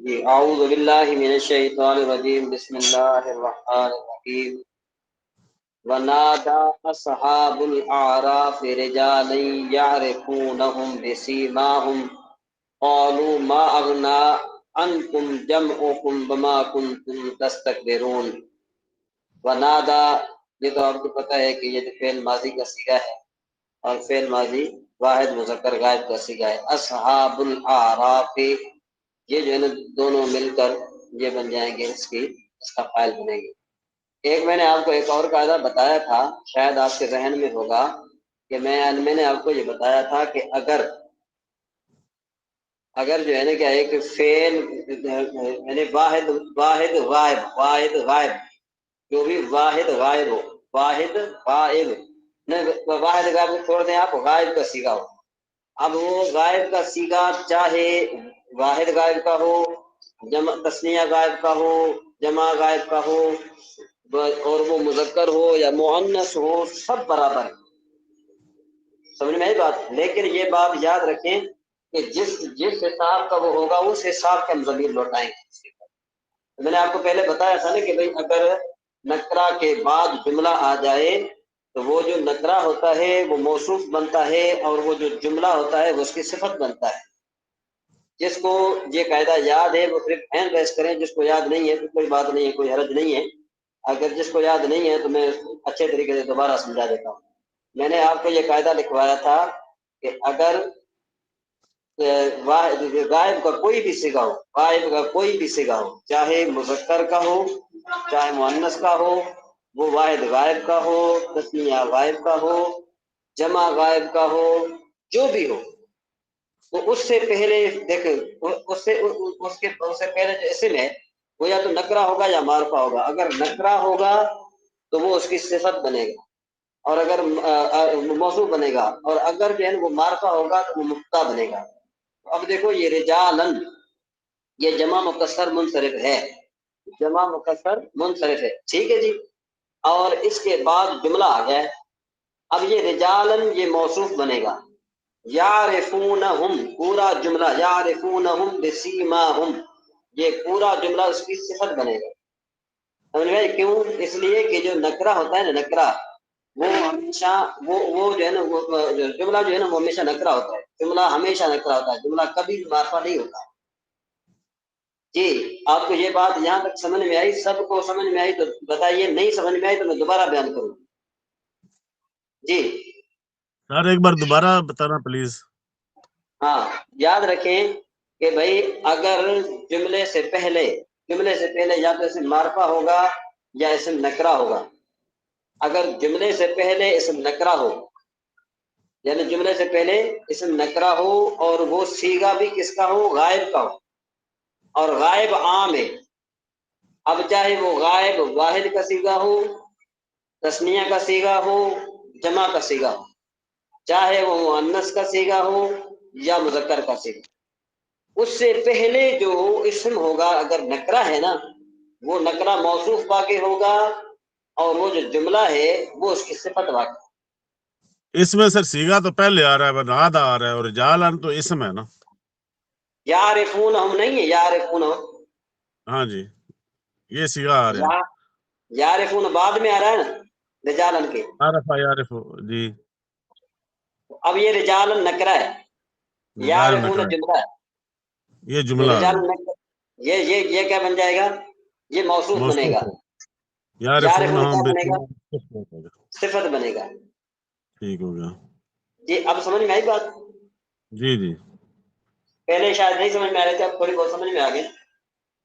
جی اعوذ باللہ من الشیطان الرجیم بسم اللہ الرحمن الرحیم ونادى اصحاب الاعراف رجالا يعرفونهم بسيماهم قالوا ما اغنى عنكم جمعكم وما كنتم تستكبرون. ونادى، یہ تو آپ کو پتہ ہے کہ یہ فعل ماضی کا صیغہ ہے اور فعل ماضی واحد مذکر غائب کا صیغہ ہے. اصحاب الاعراف، یہ جو ہے نا دونوں مل کر یہ بن جائیں گے، اس کا فاعل بنے گے. ایک میں نے آپ کو ایک اور قاعدہ بتایا تھا، شاید آپ کے ذہن میں ہوگا کہ میں نے آپ کو یہ بتایا تھا کہ اگر جو ہے نا کیا ہے کہ فعل یعنی واحد غائب جو بھی واحد غائب ہو، واحد غائب کو چھوڑ دیں آپ، غائب کا صیغہ ہو. اب وہ غائب کا صیغہ چاہے واحد غائب کا ہو، جمع تثنیہ غائب کا ہو، جمع غائب کا ہو، اور وہ مذکر ہو یا مؤنث ہو، سب برابر ہے. سمجھ میں آئی بات؟ لیکن یہ بات یاد رکھیں کہ جس حساب کا وہ ہوگا اس حساب کا ہم ضمیر لوٹائیں گے. میں نے آپ کو پہلے بتایا تھا نا کہ بھئی اگر نکرہ کے بعد جملہ آ جائے تو وہ جو نکرہ ہوتا ہے وہ موصوف بنتا ہے، اور وہ جو جملہ ہوتا ہے وہ اس کی صفت بنتا ہے. جس کو یہ قاعدہ یاد ہے وہ صرف ہینڈ ریس کریں، جس کو یاد نہیں ہے تو کوئی بات نہیں ہے، کوئی حرج نہیں ہے. اگر جس کو یاد نہیں ہے تو میں اچھے طریقے سے دوبارہ سمجھا دیتا ہوں. میں نے آپ کو یہ قاعدہ لکھوایا تھا کہ اگر غائب کا کوئی بھی صیغہ ہو، چاہے مذکر کا ہو چاہے مؤنث کا ہو، وہ واحد غائب کا ہو، تثنیہ غائب کا ہو، جمع غائب کا ہو، جو بھی ہو، تو اس سے پہلے دیکھیں اس سے پہلے جو اسم ہے وہ یا تو نکرہ ہوگا یا معرفہ ہوگا. اگر نکرہ ہوگا تو وہ اس کی صفت بنے گا، اور اگر موصوف بنے گا، اور اگر جو ہے وہ معرفہ ہوگا تو وہ مبتدا بنے گا. اب دیکھو یہ رجالن، یہ جمع مکسر منصرف ہے، ٹھیک ہے جی. اور اس کے بعد جملہ آ گیا. اب یہ رجالن یہ موصوف بنے گا، یعرفونہم پورا جملہ، یعرفونہم بسیماہم یہ پورا جملہ اس کی صفت بنے گا. سمجھ گئے؟ کیوں؟ اس لیے کہ جو نکرہ ہوتا ہے نا، نکرہ وہ ہمیشہ وہ جو ہے نا جملہ جو ہے نا وہ ہمیشہ نکرہ ہوتا ہے. جملہ ہمیشہ نکرہ ہوتا ہے، جملہ کبھی بھی معرفہ نہیں ہوتا. جی آپ کو یہ بات یہاں تک سمجھ میں آئی؟ سب کو سمجھ میں آئی تو بتائیے، نہیں سمجھ میں آئی تو میں دوبارہ بیان کروں. جی سر ایک بار دوبارہ بتانا پلیز. ہاں، یاد رکھیں کہ بھائی اگر جملے سے پہلے یا تو اسم معرفہ ہوگا یا اسم نکرہ ہوگا. اگر جملے سے پہلے اسم نکرہ ہو، یعنی جملے سے پہلے اسم نکرہ ہو اور وہ صیغہ بھی کس کا ہو؟ غائب کا ہو، اور غائب عام ہے. اب چاہے وہ غائب واحد کا صیغہ ہو، تثنیہ کا صیغہ ہو، جمع کا صیغہ ہو، چاہے وہ مؤنث کا صیغہ ہو یا مذکر کا صیغہ، اس سے پہلے جو اسم ہوگا اگر نکرہ ہے نا، وہ نکرہ موصوف واقع ہوگا، اور وہ جو جملہ ہے وہ اس کی صفت واقع. اس میں سر صیغہ تو پہلے آ رہا ہے، ونادى آ رہا ہے، اور رجالن تو اسم ہے نا. یعرفونہم نہیں ہے، یعرفونہم. ہاں جی، یہ صیغہ آ رہا ہے. یعرفون بعد میں آ رہا ہے نا رجالن کے. عارف جی. اب یہ رجالن نکرہ ہے، غائب یعرفون نکرہ جملہ ہے. یہ جملہ ہے. رجالن نکرہ یہ کیا بن جائے گا؟ یہ موصوف بنے موصوف گا. ہے. یعرفونہم یعرفون کیا بنے گا؟ بسیماہم. صفت بنے گا. ٹھیک ہو گیا. جی اب سمجھ میں آئی بات؟ جی جی. پہلے شاید نہیں سمجھ میں آ رہے تھے، اب تھوڑی بہت سمجھ میں آ گئی.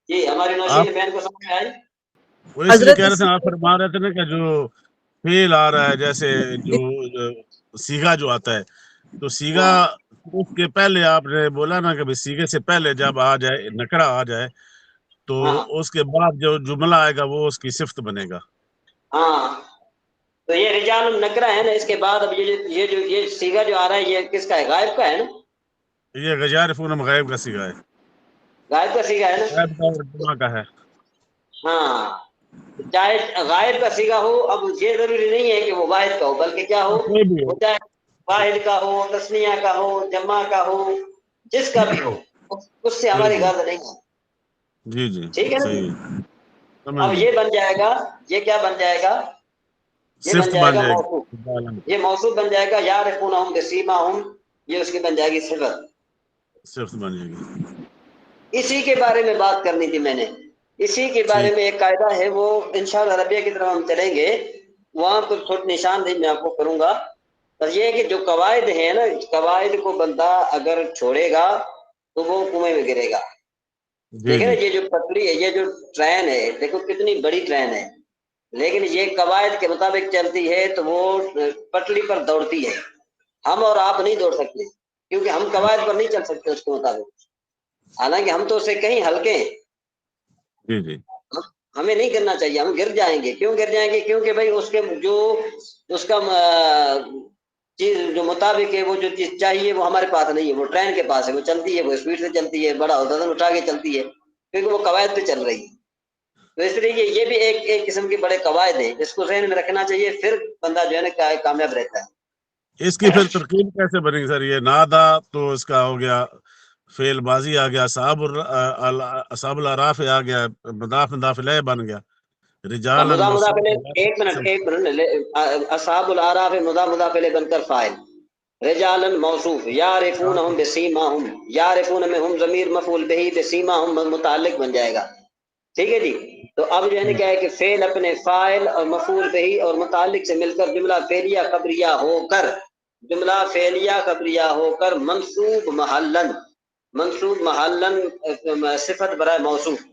جی ہماری آپ نوشین بہن کو سمجھ میں آئی؟ وہ اس لیے کہہ رہے تھے، آپ فرما رہے تھے نا کہ جو فعل آ رہا ہے، جیسے جو صیغہ جو آتا ہے، تو صیغہ اس کے پہلے آپ نے بولا نا کہ صیغے سے پہلے جب آ جائے نکرہ آ جائے تو اس کے بعد جو جملہ آئے گا وہ اس کی صفت بنے گا. ہاں، تو یہ رجال النکرہ ہے نا، اس کے بعد اب یہ صیغہ جو آ رہا ہے یہ کس کا ہے؟ غائب کا ہے نا. یہ یعرفونہم غائب کا صیغہ ہے. غائب کا صیغہ ہے نا. غائب کا اور جمع کا ہے. ہاں، چاہے غائب کا صیغہ ہو، اب یہ ضروری نہیں ہے کہ وہ واحد کا ہو، بلکہ کیا ہو، کوئی بھی ہو. وہ چاہے واحد کا ہو، تثنیہ کا ہو، جمع کا ہو، جس کا بھی ہو، اس سے ہماری ٹھیک ہے. غرض نہیں ہے. جی جی ٹھیک ہے نا؟ صحیح ہے، سمجھ اب گیا، یہ بن جائے گا، یہ کیا بن جائے گا؟ یہ بن صفت جائے بن گا جائے موصوف، گی، یہ موصوف بن جائے گا، یعرفونہم بسیماہم، یہ اس کی بن جائے گی صفت۔ صفت بن جائے گی، اسی کے بارے میں بات کرنی تھی میں نے، اسی کے بارے ٹھیک، میں ایک قاعدہ ہے، وہ انشاءاللہ ربیہ کی طرف ہم چلیں گے، وہاں پر تھوڑی نشاندہی میں آپ کو کروں گا۔ بس یہ ہے کہ جو قواعد ہیں نا، قواعد کو بندہ اگر چھوڑے گا تو وہ کنویں میں گرے گا۔ جی دیکھیں نا، جی یہ جو پٹری ہے، یہ جو ٹرین ہے، دیکھو کتنی بڑی ٹرین ہے، لیکن یہ قواعد کے مطابق چلتی ہے تو وہ پٹری پر دوڑتی ہے۔ ہم اور آپ نہیں دوڑ سکتے، کیونکہ ہم قواعد پر نہیں چل سکتے اس کے مطابق، حالانکہ ہم تو اس سے کہیں ہلکے ہیں۔ جی جی ہمیں نہیں کرنا چاہیے، ہم گر جائیں گے۔ کیوں گر جائیں گے؟ کیونکہ بھائی اس کے جو اس کا چیز جو مطابق ہے، وہ جو چیز چاہیے وہ ہمارے پاس نہیں ہے، وہ ٹرین کے پاس ہے، وہ چلتی ہے، وہ اسپیڈ سے چلتی ہے، بڑا وزن اٹھا کے چلتی ہے، کیونکہ وہ قواعد پہ چل رہی ہے۔ تو اس لیے یہ بھی ایک قسم کے بڑے قواعد ہیں، اس کو ذہن میں رکھنا چاہیے، پھر بندہ جو ہے نا کامیاب رہتا ہے۔ اس کی پھر ترکیب کیسے بنے گی سر؟ یہ نادا تو اس کا ہو گیا فعل ماضی آ گیا، اصحاب الاعراف آ گیا، مضاف مضاف الیہ بن گیا، رجالا مضاف موصوف الیہ، ایک منٹ، اصحاب الاعراف مضاف الیہ بن کر فاعل، رجالا موصوف، یعرفونہم بسیماہم، یعرفون میں ہم ضمیر مفعول بہ، بسیماہم متعلق بن جائے گا۔ ٹھیک ہے جی؟ تو اب جو ہے نا کیا ہے کہ فعل اپنے فاعل اور مفعول بہ اور متعلق سے مل کر جملہ فعلیہ خبریہ ہو کر، جملہ فعلیہ خبریہ ہو کر منصوب محلن، منصوب محلن صفت برائے موصوف، ٹھیک،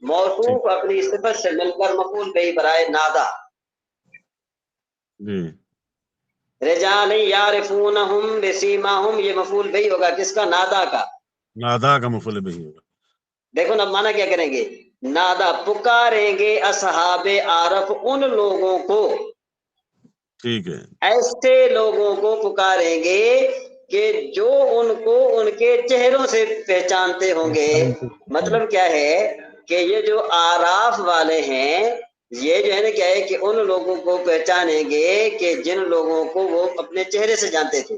موصوف اپنی صفت سے مل کر مفعول بہ برائے نادا۔ جی رجال یعرفونہم بسیماہم، یہ مفعول بہ ہوگا کس کا؟ نادا کا۔ نادا کا مفعول بہ ہوگا، دیکھو نا مانا کیا کریں گے؟ نادا، پکاریں گے اصحاب عارف ان لوگوں کو، ٹھیک ہے، ایسے لوگوں کو پکاریں گے کہ جو ان کو ان کے چہروں سے پہچانتے ہوں گے۔ مطلب کیا ہے کہ یہ جو آراف والے ہیں، یہ جو ہے نا کیا ہے کہ ان لوگوں کو پہچانیں گے کہ جن لوگوں کو وہ اپنے چہرے سے جانتے تھے۔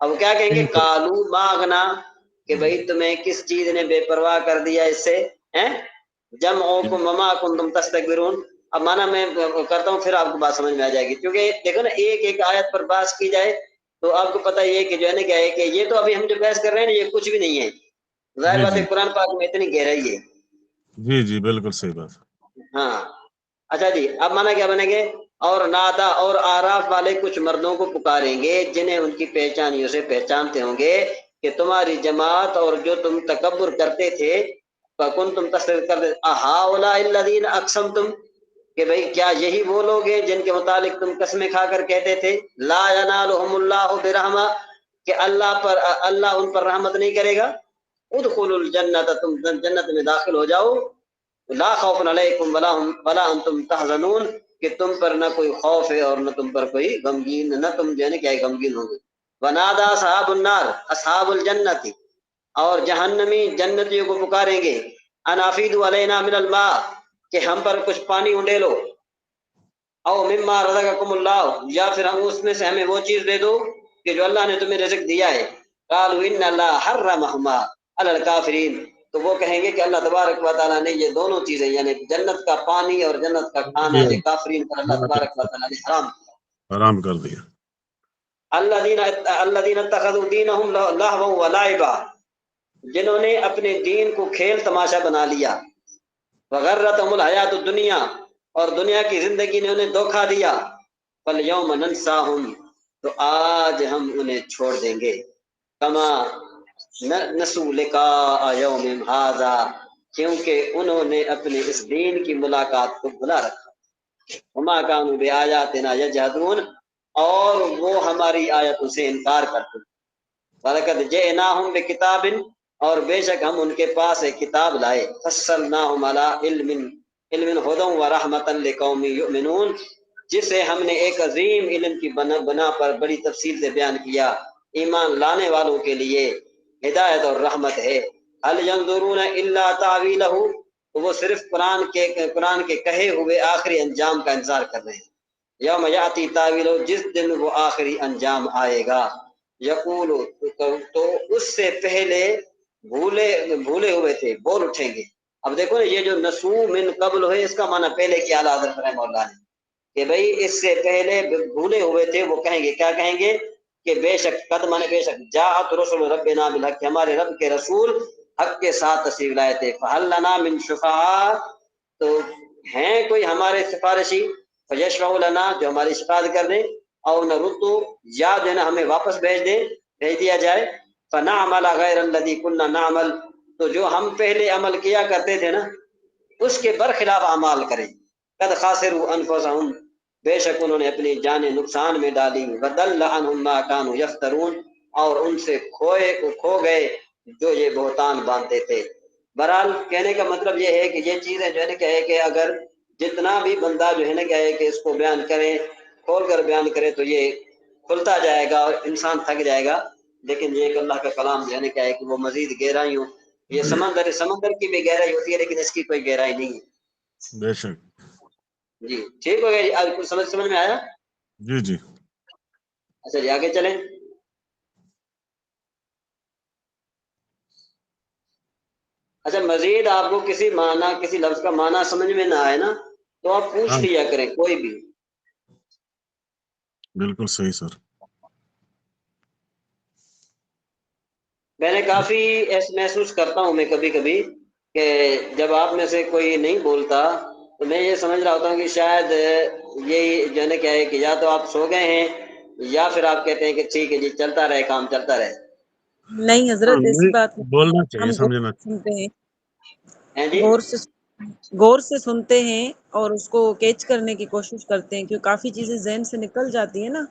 اب کیا کہیں گے؟ کالو ماغنا، کہ بھائی تمہیں کس چیز نے بے پرواہ کر دیا اس سے، جمعکم وما کنتم تستکبرون۔ اب مانا میں کرتا ہوں، پھر آپ کو بات سمجھ میں آ جائے گی، کیونکہ دیکھو نا ایک ایک آیت پر بحث کی جائے تو آپ کو پتہ یہ کہ جو ہے نا کیا ہے کہ یہ تو ابھی ہم جو بحث کر رہے ہیں نا، یہ کچھ بھی نہیں ہے، ظاہر جی بات ہے جی قرآن پاک میں اتنی گہرائی ہے۔ جی جی بالکل صحیح بات، ہاں اچھا جی، اب مانا کیا بنے گے؟ اور نادا، اور آراف والے کچھ مردوں کو پکاریں گے جنہیں ان کی پہچانیوں سے پہچانتے ہوں گے کہ تمہاری جماعت اور جو تم تکبر کرتے تھے، فکن تم تصدیق کر دے، ہؤلاء الذین اقسمتم، کہ بھئی کیا یہی وہ لوگ ہیں جن کے متعلق تم قسمیں کھا کر کہتے تھے لا ینالہم اللہ برحمہ، کہ اللہ ان پر رحمت نہیں کرے گا، ادخلوا الجنت، تم جنت میں داخل ہو جاؤ، لا خوف علیکم ولا انتم تحزنون، کہ تم پر نہ کوئی خوف ہے اور نہ تم پر کوئی غمگین، نہ تم جو ہے نا کیا غمگین ہوگے۔ ونادى اصحاب النار اصحاب الجنت، اور جہنمی جنتیوں کو پکاریں گے، ان افیدوا علینا من الماء، کہ ہم پر کچھ پانی انڈیلو، او مما رزقکم اللہ، یا پھر ہم اس میں سے ہمیں وہ چیز دے دو کہ جو اللہ نے تمہیں رزق دیا ہے۔ قالوا ان اللہ حرمہما علی الکافرین، تو وہ کہیں گے کہ اللہ تبارک و تعالیٰ نے یہ دونوں چیزیں، یعنی جنت کا پانی اور جنت کا کھانا، یہ کافرین پر اللہ تبارک و تعالیٰ نے حرام کیا۔ حرام کر دیا، الذین اتخذوا دینہم لہوا ولعبا، جنہوں نے اپنے دین کو کھیل تماشا بنا لیا، وغرتہم الحیات الدنیا، اور دنیا کی زندگی نے انہیں دھوکہ دیا، فالیوم ننساہم، تو آج ہم انہیں چھوڑ دیں گے، کما نسوا لقاء یومہم ھذا، کیونکہ انہوں نے اپنے اس دین کی ملاقات کو بھلا رکھا، وما کانوا بآیاتنا یجحدون، اور وہ ہماری آیتوں سے انکار کرتے ہیں، وَلَقَدْ جِئْنَاهُمْ بِكِتَابٍ، اور بے شک ہم ان کے پاس ایک کتاب لائے، فَصَّلْنَاهُمْ عَلَىٰ علم هُدًى وَرَحْمَةً لِقَوْمٍ يُؤْمِنُونَ، جسے ہم نے ایک عظیم علم کی بنا پر بڑی تفصیل سے بیان کیا، ایمان لانے والوں کے لیے ہدایت اور رحمت ہے۔ هَلْ يَنظُرُونَ إِلَّا تَأْوِيلَهُ، تو وہ صرف قرآن کے کہے ہوئے آخری انجام کا انتظار کر رہے ہیں، یوم یاتی تاویلہ، جس دن وہ آخری انجام آئے گا، یقول، تو اس سے پہلے بھولے ہوئے تھے، بول اٹھیں گے، اب دیکھو نا یہ جو نسو من قبل ہے اس کا معنی پہلے کی اعلیٰ حضرت رحمہ اللہ نے کہ بھائی اس سے پہلے بھولے ہوئے تھے وہ کہیں گے کیا کہیں گے کہ بے شک قد مانے بے شک جاءت رسول ربنا بالحق ہمارے رب کے رسول حق کے ساتھ تشریف لائے تھے فہل لنا من شفعاء تو ہیں کوئی ہمارے سفارشی فیشفعوا لنا جو ہماری شفاعت کر دیں اور نرد یا جو ہے نا ہمیں واپس بھیج دیا جائے فنعمل غیر الذی كنا نعمل تو جو ہم پہلے عمل کیا کرتے تھے نا اس کے برخلاف اعمال کریں قد خاسروا انفسهم بے شک انہوں نے اپنی جانیں نقصان میں ڈالی وضل عنهم ما كانوا يفترون اور ان سے کھو گئے جو یہ بہتان باندھتے تھے. بہرحال کہنے کا مطلب یہ ہے کہ یہ چیزیں جو ہے نا کیا ہے کہ اگر جتنا بھی بندہ جو ہے نا کیا ہے کہ اس کو بیان کرے کھول کر بیان کرے تو یہ کھلتا جائے گا اور انسان تھک جائے گا، لیکن یہ کہ اللہ کا کلام جو ہے نا کیا ہے کہ وہ مزید گہرائی ہو. یہ سمندر کی بھی گہرائی ہوتی ہے لیکن اس کی کوئی گہرائی نہیں ہے. بے شک. جی ٹھیک ہو گیا جی. آج کچھ سمجھ میں آیا؟ جی جی. اچھا جی آگے چلیں. اچھا مزید آپ کو کسی معنی کسی لفظ کا معنی سمجھ میں نہ آئے نا تو آپ پوچھ ہاں لیا کریں کوئی بھی. بالکل صحیح سر. میں نے کافی ایسا محسوس کرتا ہوں میں کبھی کبھی کہ جب آپ میں سے کوئی نہیں بولتا تو میں یہ سمجھ رہا ہوتا ہوں کہ شاید یہی جو ہے نا کیا ہے کہ یا تو آپ سو گئے ہیں یا پھر آپ کہتے ہیں کہ ٹھیک ہے جی چلتا رہے کام چلتا رہے. نہیں حضرت ایسی بات نہیں. بولنا چاہیے ہم سمجھنا سنتے ہیں جی غور سے سنتے ہیں اور اس کو کیچ کرنے کی کوشش کرتے ہیں کیونکہ کافی چیزیں ذہن سے نکل جاتی ہیں نا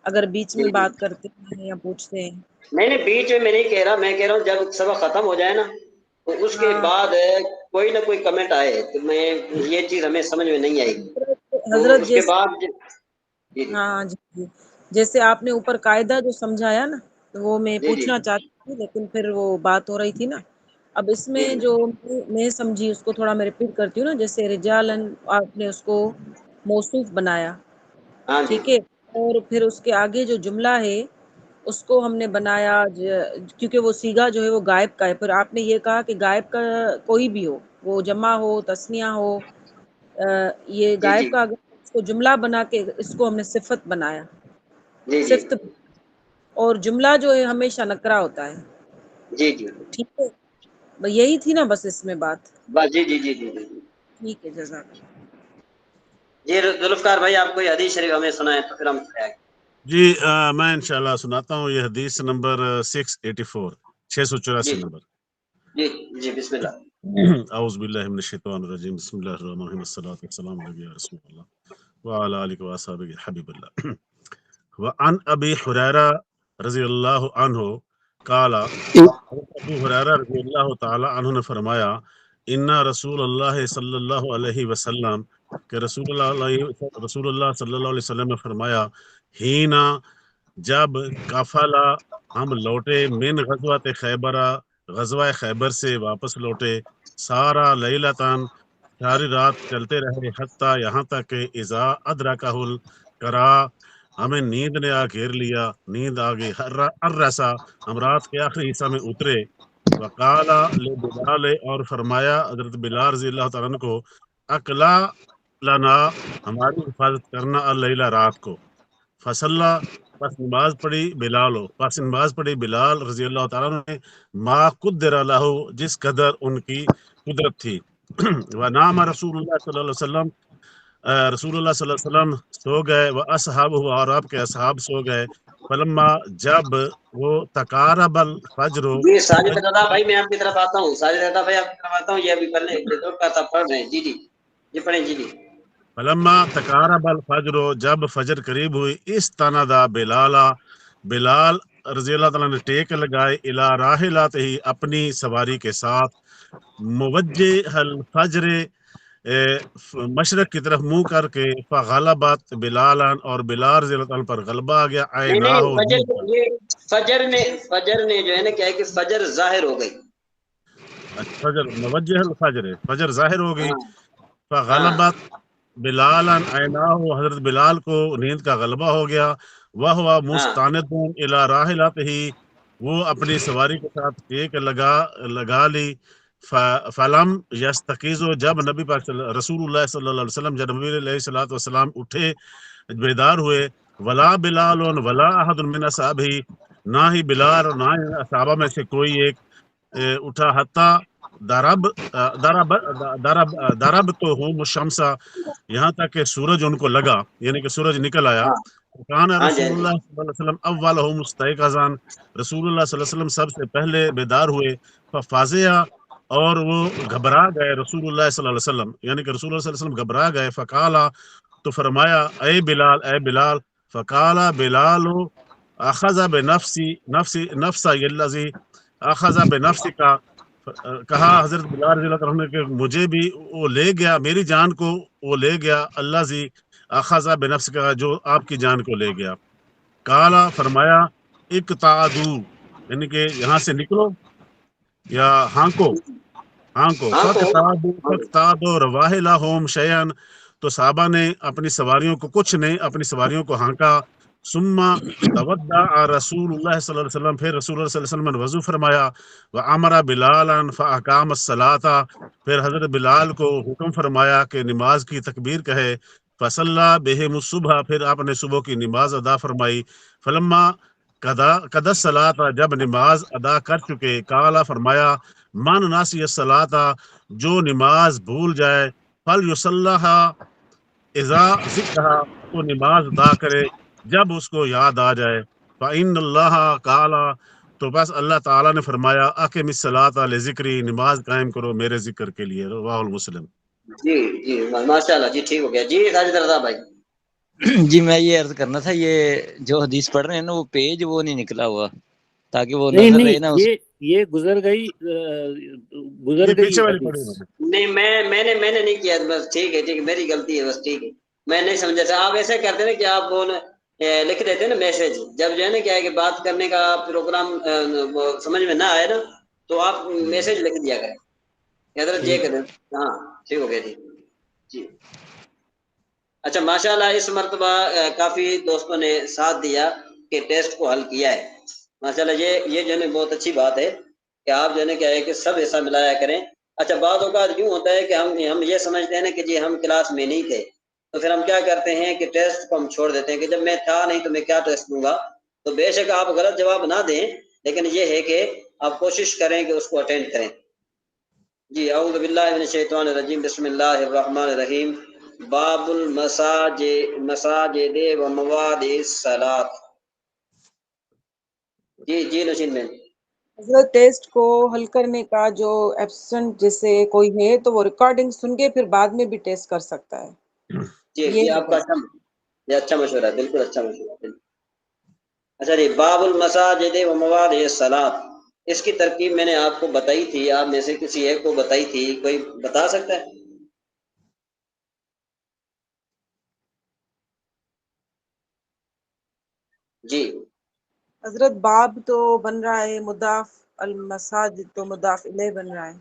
اگر بیچ میں جی بات کرتے ہیں یا پوچھتے ہیں. نہیں بیچ میں نہیں کہہ رہا، میں کہہ رہا ہوں جب سبق ختم ہو جائے نا تو اس کے ہاں بعد کوئی نہ کوئی کمنٹ آئے تو میں یہ چیز ہمیں سمجھ میں نہیں آئی تو حضرت اس کے جیسے بعد جی ہاں جی جیسے آپ نے اوپر قاعدہ جو سمجھایا نا تو وہ میں جی جی پوچھنا چاہتی تھی لیکن پھر وہ بات ہو رہی تھی نا. اب اس میں جی جو میں سمجھی اس کو تھوڑا میں ریپیٹ کرتی ہوں نا. جیسے رجالن آپ نے اس کو موصوف بنایا ہاں جی ٹھیک ہے اور پھر اس کے آگے جو جملہ ہے اس کو ہم نے بنایا کیونکہ وہ صیغہ جو ہے وہ غائب کا ہے. پھر آپ نے یہ کہا کہ غائب کا کوئی بھی ہو وہ جمع ہو تثنیہ ہو یہ جی غائب جی کا اگر اس کو جملہ بنا کے اس کو ہم نے صفت بنایا جی جی صفت اور جملہ جو ہے ہمیشہ نکرہ ہوتا ہے. جی جی ٹھیک ہے یہی تھی نا بس اس میں بات. بس جی جی جی جی جی ٹھیک ہے جزاک اللہ. جی ذوالفقار بھائی آپ کوئی حدیث شریف ہمیں سنائیں تو پھر ہم جی میں انشاءاللہ سناتا ہوں. یہ حدیث نمبر 684 684 جی نمبر. جی جی بسم اللہ. اعوذ باللہ من الشیطان الرجیم بسم اللہ الرحمن الرحیم الصلاۃ والسلام علی رسول اللہ وعلی آلہ وصحبہ حبیب اللہ. وعن ابی حریرہ رضی اللہ عنہ قال ابو حریرہ رضی اللہ تعالی عنہ نے فرمایا ان رسول اللہ صلی اللہ علیہ وسلم کہ رسول اللہ صلی اللہ علیہ وسلم نے فرمایا ہینا جب کافلا ہم لوٹے من غزوۃ خیبرہ غزوہ خیبر سے واپس لوٹے سارا لیلتان ساری رات چلتے رہے حتیٰ یہاں تک کہ اذا ادرکہ القرا ہمیں نیند نے آ گھیر لیا نیند آ گئی الرسا ہم رات کے آخری حصہ میں اترے وقال لبلال اور فرمایا حضرت بلال رضی اللہ تعالیٰ عنہ کو اقلا لنا ہماری حفاظت کرنا اللیلہ رات کو فصلہ پس نماز پڑھی بلال رضی اللہ تعالیٰ نے ما قدر لہ جس قدر ان کی قدرت تھی. ونام رسول اللہ صلی اللہ علیہ وسلم رسول اللہ صلی اللہ علیہ وسلم سو گئے و اصحاب اور آپ کے اصحاب سو گئے. فلما جب وہ تقارب الفجر جی ساجد رضا بھائی میں آپ کی طرف آتا ہوں. ساجد رضا بھائی آپ کی طرف آتا ہوں. یہ ابھی پڑھ رہے ہیں. جی جی جی پڑھیں. جی جی فلما تقارب الفجر جب فجر قریب ہوئی استندا بلال رضی اللہ تعالیٰ نے ٹیک لگائے الی راحلتہ ہی اپنی سواری کے ساتھ موجہ الفجر مشرق کی طرف منہ کر کے فغلبت بلالان اور بلال رضی اللہ تعالیٰ پر غلبہ آ گیا نہیں عیناہ فجر نے جو ہے نا کیا ہے کہ فجر ظاہر ہو گئی. فجر موجہ الفجر فجر ظاہر ہو گئی. ہاں ہاں فغلبت بلالان عیناہ حضرت بلال کو نیند کا غلبہ ہو گیا. وہ ہاں مستند الی راحلتہ ہی وہ اپنی سواری کے ساتھ ٹیک لگا لی. فلم یستقیزو، جب نبی پاک رسول اللہ صلی اللہ علیہ وسلم، جب نبی علیہ الصلوۃ والسلام اٹھے، بیدار ہوئے، ولا بلال ولا احد من اصحابہ، نہ ہی بلال اور نہ ہی صحابہ میں سے کوئی ایک اٹھا، حتی درب تو ہوں الشمسا، یہاں تک کہ سورج ان کو لگا، یعنی کہ سورج نکل آیا۔ ہاں کان ہاں جی رسول ہاں جی اللہ صلی اللہ علیہ وسلم اولہم مستيقظا، رسول اللہ صلی اللہ علیہ وسلم سب سے پہلے بیدار ہوئے، ففزع، اور وہ گھبرا گئے، رسول اللہ صلی اللہ علیہ وسلم، یعنی کہ رسول اللہ صلی اللہ علیہ وسلم گھبرا گئے، فقالا، تو فرمایا، اے بلال، اے بلال، فقالا بلال اخذ بنفسی نفس الذی اخذ بنفسک، کہا حضرت بلال رضی اللہ عنہ نے کہ مجھے بھی وہ لے گیا، میری جان کو وہ لے گیا، اللہ زی اخذ بنفسک، جو آپ کی جان کو لے گیا۔ کالا، فرمایا، اقتعدو، یعنی کہ یہاں سے نکلو یا ہانکو، ہاں تو فقتعدوا رواحلہم شیئا، تو صحابہ نے اپنی سواریوں کو کچھ نہیں، اپنی سواریوں کو ہانکا، ثم تودع رسول اللہ صلی اللہ علیہ وسلم، پھر رسول اللہ صلی اللہ علیہ وسلم نے وضو فرمایا، وامر بلالا فاقام الصلاۃ، پھر حضرت بلال کو حکم فرمایا کہ نماز کی تکبیر کہے، فصلی بہم الصبح، پھر آپ نے صبح کی نماز ادا فرمائی، فلما قضى الصلاۃ، جب نماز ادا کر چکے، قالا، فرمایا، من ناسی الصلاۃ، جو نماز بھول جائے، فلیصلیھا اذا ذکرھا، تو نماز ادا کرے جب اس کو یاد آ جائے، فإن اللہ، قالا، تو بس اللہ تعالیٰ نے فرمایا، اقم الصلاۃ لذکری، نماز قائم کرو میرے ذکر کے لیے، رواه المسلم۔ جی جی ماشاء اللہ، جی ٹھیک ہو گیا جی۔ ساجد رضا بھائی جی میں یہ عرض کرنا تھا، یہ جو حدیث پڑھ رہے ہیں نا، وہ پیج وہ نہیں نکلا ہوا، تاکہ وہ نہیں نظر نہیں، رہے نا اس یہ گزر گئی یہ پیچھے والی پڑھی حدیث۔ میں نے۔ نہیں، میں نے نہیں کیا، بس ٹھیک ہے میری غلطی ہے، بس ٹھیک ہے، میں نہیں سمجھا تھا۔ آپ ایسا کرتے نا کہ آپ وہ لکھ دیتے نا میسج، جب جو ہے نا کیا ہے کہ بات کرنے کا پروگرام سمجھ میں نہ آئے نا، تو آپ میسج لکھ دیا کریں، حضرت جی کریں۔ ہاں ٹھیک ہو گیا جی جی۔ اچھا ماشاء اللہ، اس مرتبہ کافی دوستوں نے ساتھ دیا کہ ٹیسٹ کو حل کیا ہے، ماشاء اللہ، یہ جو ہے نا بہت اچھی بات ہے کہ آپ جو ہے نا کیا ہے کہ سب ایسا ملایا کریں۔ اچھا بعض اوقات یوں ہوتا ہے کہ ہم یہ سمجھتے ہیں نا کہ جی ہم کلاس میں نہیں تھے، تو پھر ہم کیا کرتے ہیں کہ ٹیسٹ کو ہم چھوڑ دیتے ہیں کہ جب میں تھا نہیں تو میں کیا ٹیسٹ دوں گا۔ تو بے شک آپ غلط جواب نہ دیں، لیکن یہ ہے کہ آپ کوشش کریں کہ اس کو اٹینڈ کریں۔ جی اعوذ باللہ من الشیطان الرجیم، بسم اللہ الرحمن الرحیم، باب المساجد و مواضع الصلاۃ۔ جی نشین میں حضرت ٹیسٹ کو حل کرنے کا جو ایبسنٹ جیسے کوئی ہے تو وہ ریکارڈنگ سن کے پھر بعد میں بھی ٹیسٹ کر سکتا ہے، جی یہ آپ کا یہ اچھا مشورہ ہے، بالکل اچھا مشورہ ہے۔ اچھا جی، باب المساجد و مواضع الصلاۃ، اس کی ترکیب میں نے آپ کو بتائی تھی، آپ میں سے کسی ایک کو بتائی تھی، کوئی بتا سکتا ہے؟ جی حضرت باب تو بن رہا ہے مضاف، المساجد تو مضاف الیہ بن رہا ہے،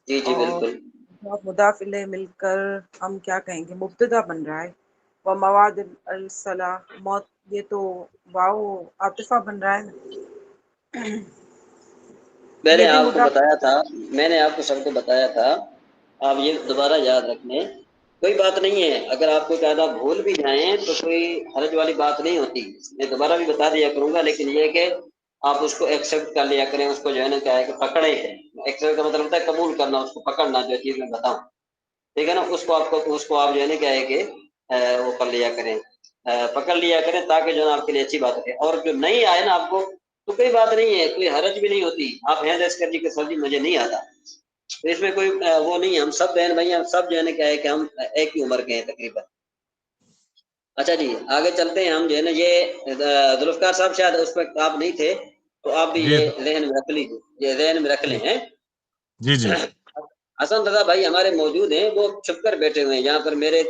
جی اور بالکل مضاف الیہ مل کر ہم کیا کہیں گے، مبتدا بن رہا ہے، و مواد الصلاح، موت، یہ تو واو عاطفہ بن رہا ہے نا، میں یہ نے بھی آپ کو مضاف۔ بتایا تھا، میں نے آپ کو سب کو بتایا تھا، آپ یہ دوبارہ یاد رکھیں، کوئی بات نہیں ہے، اگر آپ کو قاعدہ بھول بھی جائیں تو کوئی حرج والی بات نہیں ہوتی، میں دوبارہ بھی بتا دیا کروں گا، لیکن یہ کہ آپ اس کو ایکسیپٹ کر لیا کریں، اس کو جو ہے نا کیا ہے کہ پکڑے ہیں، ایکسیپٹ کا مطلب ہوتا ہے قبول کرنا، اس کو پکڑنا، جو چیز میں بتاؤں، ٹھیک ہے نا، اس کو آپ جو ہے نا کیا ہے کہ وہ کر لیا کریں، پکڑ لیا کریں، تاکہ جو ہے نا آپ کے لیے اچھی بات ہے، اور جو نہیں آئے نا آپ کو تو کوئی بات نہیں ہے، کوئی حرج بھی نہیں ہوتی، آپ ہیں جیسے کر جی کہ سر جی مجھے نہیں آتا، تو اس میں کوئی وہ نہیں ہے، ہم سب بہن بھائی، ہم سب جو ہے نا کیا ہے کہ ہم ایک ہی عمر کے ہیں تقریباً۔ اچھا جی آگے چلتے ہیں ہم، جو ہے نا یہ ذوالفقار صاحب شاید اس وقت آپ نہیں تھے، تو آپ بھی جی یہ ذہن میں رکھ لیجیے، یہ ذہن میں رکھ لیں۔ جی جی حسن رضا بھائی ہمارے موجود ہیں، وہ چھپ کر بیٹھے ہوئے ہیں یہاں پر، میری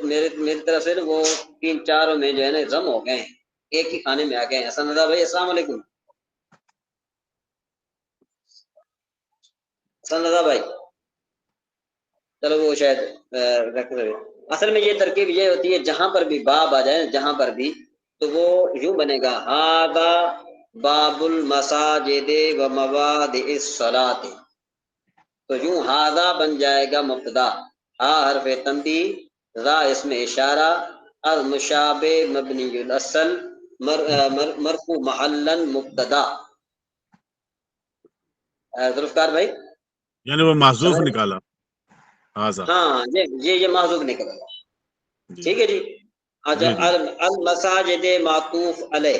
طرف سے وہ 3-4 میں جو ہے نا ضم ہو گئے ہیں، ایک ہی کھانے میں آ گئے ہیں۔ حسن رضا بھائی السلام علیکم۔ حسن رضا بھائی چلو وہ شاید رکھ رہے، اصل میں یہ ترکیب یہ ہوتی ہے، جہاں پر بھی باب آ جائے جہاں پر بھی، تو وہ یوں بنے گا، ھذا باب المساجد و مواضع الصلاۃ، تو یوں ہاذا بن جائے گا مبتدا، ہا حرف تنبیہ، ذا اسم اشارہ، المشابہ مبنی الاصل، مرفوع محلا مبتدا۔ ذوالفقار بھائی یعنی وہ محذوف سمجھ؟ نکالا ہاضا، ہاں یہ محذوف نکل گا، ٹھیک ہے جی۔ اچھا جی جی المساجد معطوف علیہ،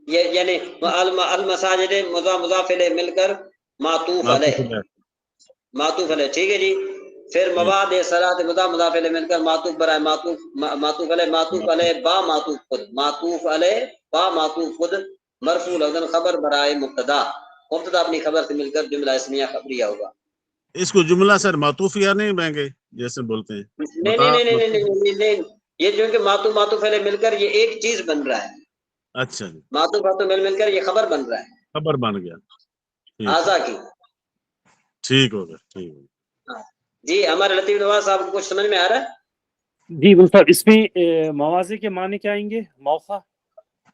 یہ یعنی المساجد مضاف الیہ مل کر معطوف معطوف علیہ، علیہ، معطوف علیہ، ٹھیک ہے جی۔ پھر جی مواد صلاۃ مضاف الیہ مل کر معطوف برائے معطوف علیہ، معطوف علیہ با معطوف خود، معطوف علیہ با معطوف خود، مرفوع لفظاً خبر برائے مبتدا، مبتدا اپنی خبر سے مل کر جملہ اسمیہ خبریہ ہوگا۔ اس کو جملہ سر معطوفیہ نہیں بیں گے جیسے بولتے ہیں؟ نہیں نہیں نہیں نہیں نہیں نہیں، یہ جو کہ معطوف علیہ مل کر یہ ایک چیز بن رہا ہے، اچھا جی، معطوف مل کر یہ خبر بن رہا ہے خبر بن گیا، ٹھیک ہاذا کی۔ ٹھیک ہو گیا، ٹھیک ہو گیا۔ جی ہمارے لطیف نواز صاحب کو کچھ سمجھ میں آ رہا ہے؟ جی مصطفیٰ، اس میں مواضع کے معنی کیا آئیں گے؟ موقع،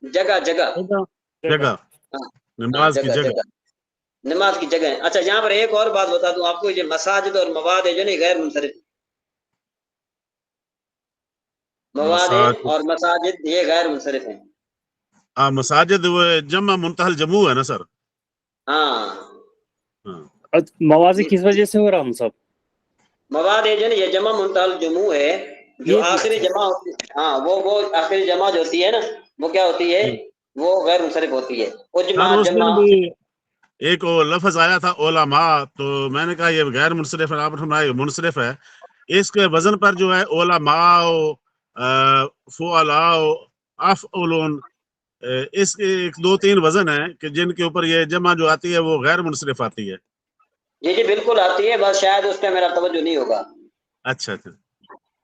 جگہ جگہ، جگہ، ہاں نماز کی جگہ، نماز کی جگہ۔ اچھا یہاں پر ایک اور بات بتا دوں آپ کو، یہ مساجد اور مواد ہے جو نہیں غیر منصرف، مواد اور مساجد یہ غیر منصرف ہیں۔ مساجد وہ جمع منتہل جموع ہے نا سر؟ ہاں ہاں مواضع کس وجہ سے ہو رہا ہم سب؟ مواد ہے جو نہیں، یہ جمع منتہل جموع ہے، جو یہ بھی آخری اچھا، جمع ہوتی ہے، ہاں وہ آخری جمع جو ہوتی ہے نا وہ کیا ہوتی ہے؟ جی وہ غیر منصرف ہوتی ہے، اجمع سر، اس جمع۔ دن بھی ایک وہ لفظ آیا تھا علماء، تو میں نے کہا یہ غیر منصرف ہے، آپ نے فرمایا یہ منصرف ہے۔ اس کے وزن پر جو ہے علماء، فعلاء، افعلون، اس کے ایک دو تین وزن ہیں کہ جن کے اوپر یہ جمع جو آتی ہے وہ غیر منصرف آتی ہے۔ جی جی بالکل آتی ہے، بس شاید اس پہ میرا توجہ نہیں ہوگا۔ اچھا اچھا،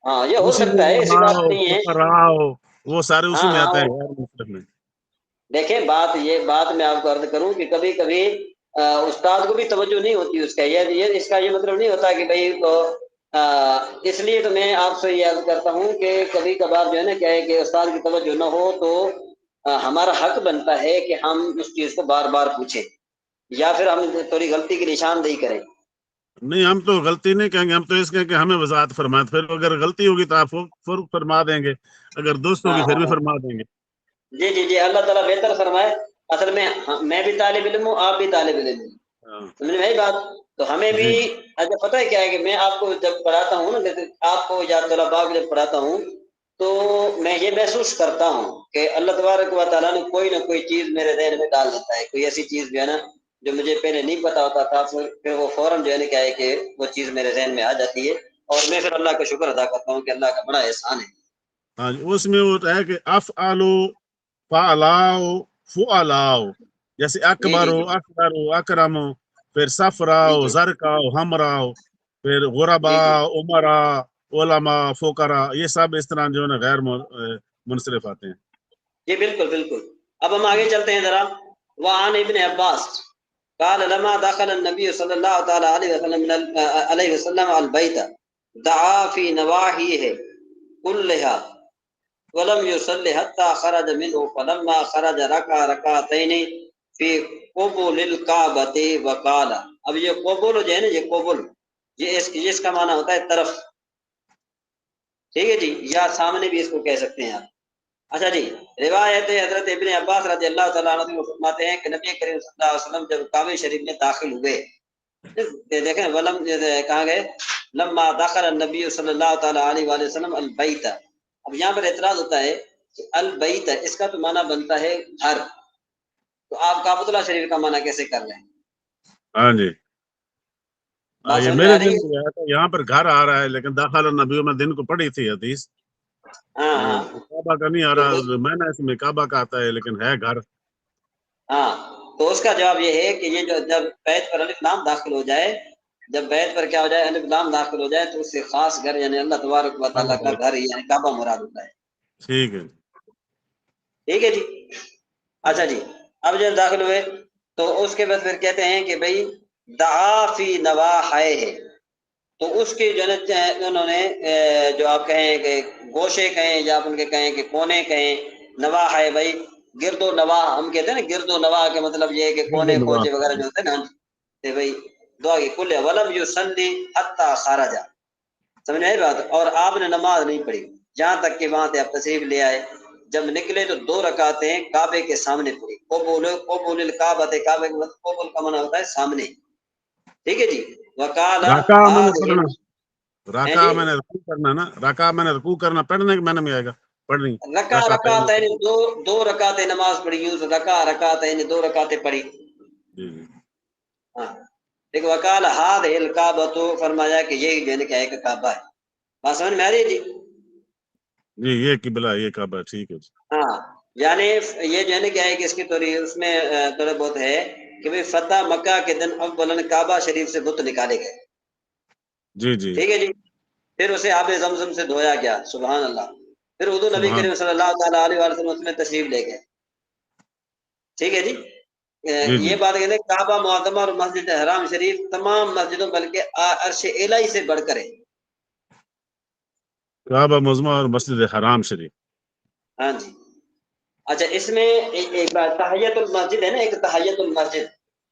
ہاں یہ ہو اسی میں سکتا ہے، ایسی علماء بات نہیں ہے۔ فقراء وہ سارے اسی ہاں میں آتے ہاں ہیں غیر منصرف میں۔ دیکھیں بات میں آپ کو عرض کروں کہ کبھی کبھی استاد کو بھی توجہ نہیں ہوتی اس کا، یہ اس کا یہ مطلب نہیں ہوتا کہ بھائی اس لیے تو میں آپ سے یہ عرض کرتا ہوں کہ کبھی کبھار جو ہے نا کیا ہے کہ استاد کی توجہ نہ ہو تو ہمارا حق بنتا ہے کہ ہم اس چیز کو بار بار پوچھیں یا پھر ہم تھوڑی غلطی کی نشاندہی کریں۔ نہیں، ہم تو غلطی نہیں کہیں گے، ہم تو اس کہیں کہ ہمیں وضاحت فرمائیں، پھر اگر غلطی ہوگی تو آپ فرما دیں گے، اگر درست ہوگی پھر بھی فرما دیں گے۔ جی جی جی اللہ تعالیٰ بہتر فرمائے۔ اصل میں بھی طالب علم ہوں، آپ بھی طالب علم ہوں، سمجھ میں آئی بات؟ تو ہمیں بھی جی اچھا پتہ ہے کیا ہے کہ میں آپ کو جب پڑھاتا ہوں نا، جیسے آپ کو یا طلباء کو جب پڑھاتا ہوں تو میں یہ محسوس کرتا ہوں کہ اللہ تبارک و تعالیٰ نے کوئی نہ کوئی چیز میرے ذہن میں ڈال دیتا ہے، کوئی ایسی چیز جو ہے نا جو مجھے پہلے نہیں پتا ہوتا تھا، پھر وہ فوراً جو ہے نا کیا ہے کہ وہ چیز میرے ذہن میں آ جاتی ہے، اور میں پھر اللہ کا شکر ادا کرتا ہوں کہ اللہ کا بڑا احسان ہے۔ ہاں جی، اس میں وہ ہے کہ افعلو، فعلاؤ، فعلاؤ، جیسے جی جی اکبرو، جی اکبرو، اکرمو، پھر صفراؤ، جی زرکاؤ، ہمراؤ، پھر جی غربا، جی عمرا، علماء، فقراء، یہ سب اس طرح جو ہے نا غیر منصرف آتے ہیں۔ جی بالکل بالکل۔ اب ہم آگے چلتے ہیں ذرا۔ وعن ابن عباس قال لما دخل النبي صلى الله تعالى عليه وسلم البيت دعا في نواحيه كلها ولم يصلي حتى خرج منه، فلما خرج ركع ركعتين في قبل الكعبة وقال، اب یہ قبول جو ہے نا، یہ قبول یہ اس کا معنی ہوتا ہے طرف، ٹھیک ہے جی، یا سامنے بھی اس کو کہہ سکتے ہیں آپ۔ اچھا جی، روایت حضرت ابن عباس رضی اللہ تعالیٰ عنہ فرماتے ہیں کہ نبی کریم صلی اللہ علیہ وسلم جب کعبہ شریف میں داخل ہوئے، دیکھیں ولم کہاں گئے، لما دخل النبی صلی اللہ تعالیٰ علیہ وآلہ وسلم البیت۔ اب یہاں پر اعتراض ہوتا ہے کہ البیت اس کا تو معنی بنتا ہے گھر، تو آپ کعبۃ اللہ شریف کا معنی کیسے کر رہے ہیں؟ ہاں جی، بات یہ سمجھ میں میرے آ رہی دن ہے؟ کو آیا تھا، یہاں پر گھر آ رہا ہے، لیکن داخل النبی میں دن کو پڑھی تھی حدیث، ہاں ہاں کعبہ کا نہیں آ رہا، میں نے اس میں کعبہ کا آتا ہے لیکن ہے گھر۔ ہاں، تو اس کا جواب یہ ہے کہ یہ جو جب بیت پر الف لام داخل ہو جائے، جب بیت پر کیا ہو جائے، الف لام داخل ہو جائے، تو اس سے خاص گھر یعنی اللہ تبارک و تعالیٰ کا گھر یعنی کعبہ مراد ہوتا ہے۔ ٹھیک ہے، ٹھیک ہے جی۔ اچھا جی، اب جب داخل ہوئے تو اس کے بعد پھر کہتے ہیں کہ بھائی دعا فی نواحیہ، تو اس کے جو ہے انہوں نے جو آپ کہیں کہ گوشے کہیں یا آپ ان کے کہیں کہ کونے کہیں، نواح ہے بھائی گرد و نواح، ہم کہتے ہیں نا گرد و نواح کے مطلب یہ ہے کہ کونے کھوجے وغیرہ جو ہوتے ہیں نا، کہ بھائی دعا کی کل ولم یصلی حتی خرج، سمجھ میں آئی بات؟ اور آپ نے نماز نہیں پڑھی جہاں تک کہ وہاں سے آپ تشریف لے آئے، جب نکلے تو 2 رکعتیں کعبے کے سامنے پڑھی، قبول الکعبۃ، کعبے کے قبول کا معنی ہوتا ہے سامنے، ٹھیک ہے جی۔ وقال رکا میں نے هذه، پڑھنا، رکا میں نے رکوع کرنا نا، رکا میں نے رکوع کرنا، پڑھنے کے معنی میں آئے گا، پڑھنی رکعتین، دو رکعتیں نماز پڑھی، یوز رکعتین 2 رکعتیں پڑھی، جی ہاں۔ ایک وقال هذه الکعبۃ، فرمایا کہ یہی جو ہے کہ ایک کعبہ ہے، بات سمجھ میں آ رہی ہے جی؟ جی، یہ قبلہ یہ کعبہ، ٹھیک ہے جی۔ ہاں، یعنی یہ جو ہے نا کیا ہے کہ اس کی تھوڑی اس میں تھوڑا بہت ہے کہ بھئی فتح مکہ کے دن اولاً کعبہ شریف سے بت نکالے گئے، جی جی ٹھیک ہے جی، پھر اسے آب زمزم سے دھویا گیا، سبحان اللہ، پھر حضور نبی سبحان کریم صلی اللہ تعالیٰ علیہ وسلم اس میں تشریف لے گئے، ٹھیک ہے جی۔ جی جی یہ بات کہتے ہیں کعبہ معظمہ اور مسجد حرام شریف تمام مسجدوں بلکہ عرش الہی سے بڑھ کر ہے، کعبہ معظمہ اور مسجد حرام شریف۔ ہاں جی۔ اچھا، اس میں ایک بات تحیت المسجد ہے نا، ایک تحیت المسجد،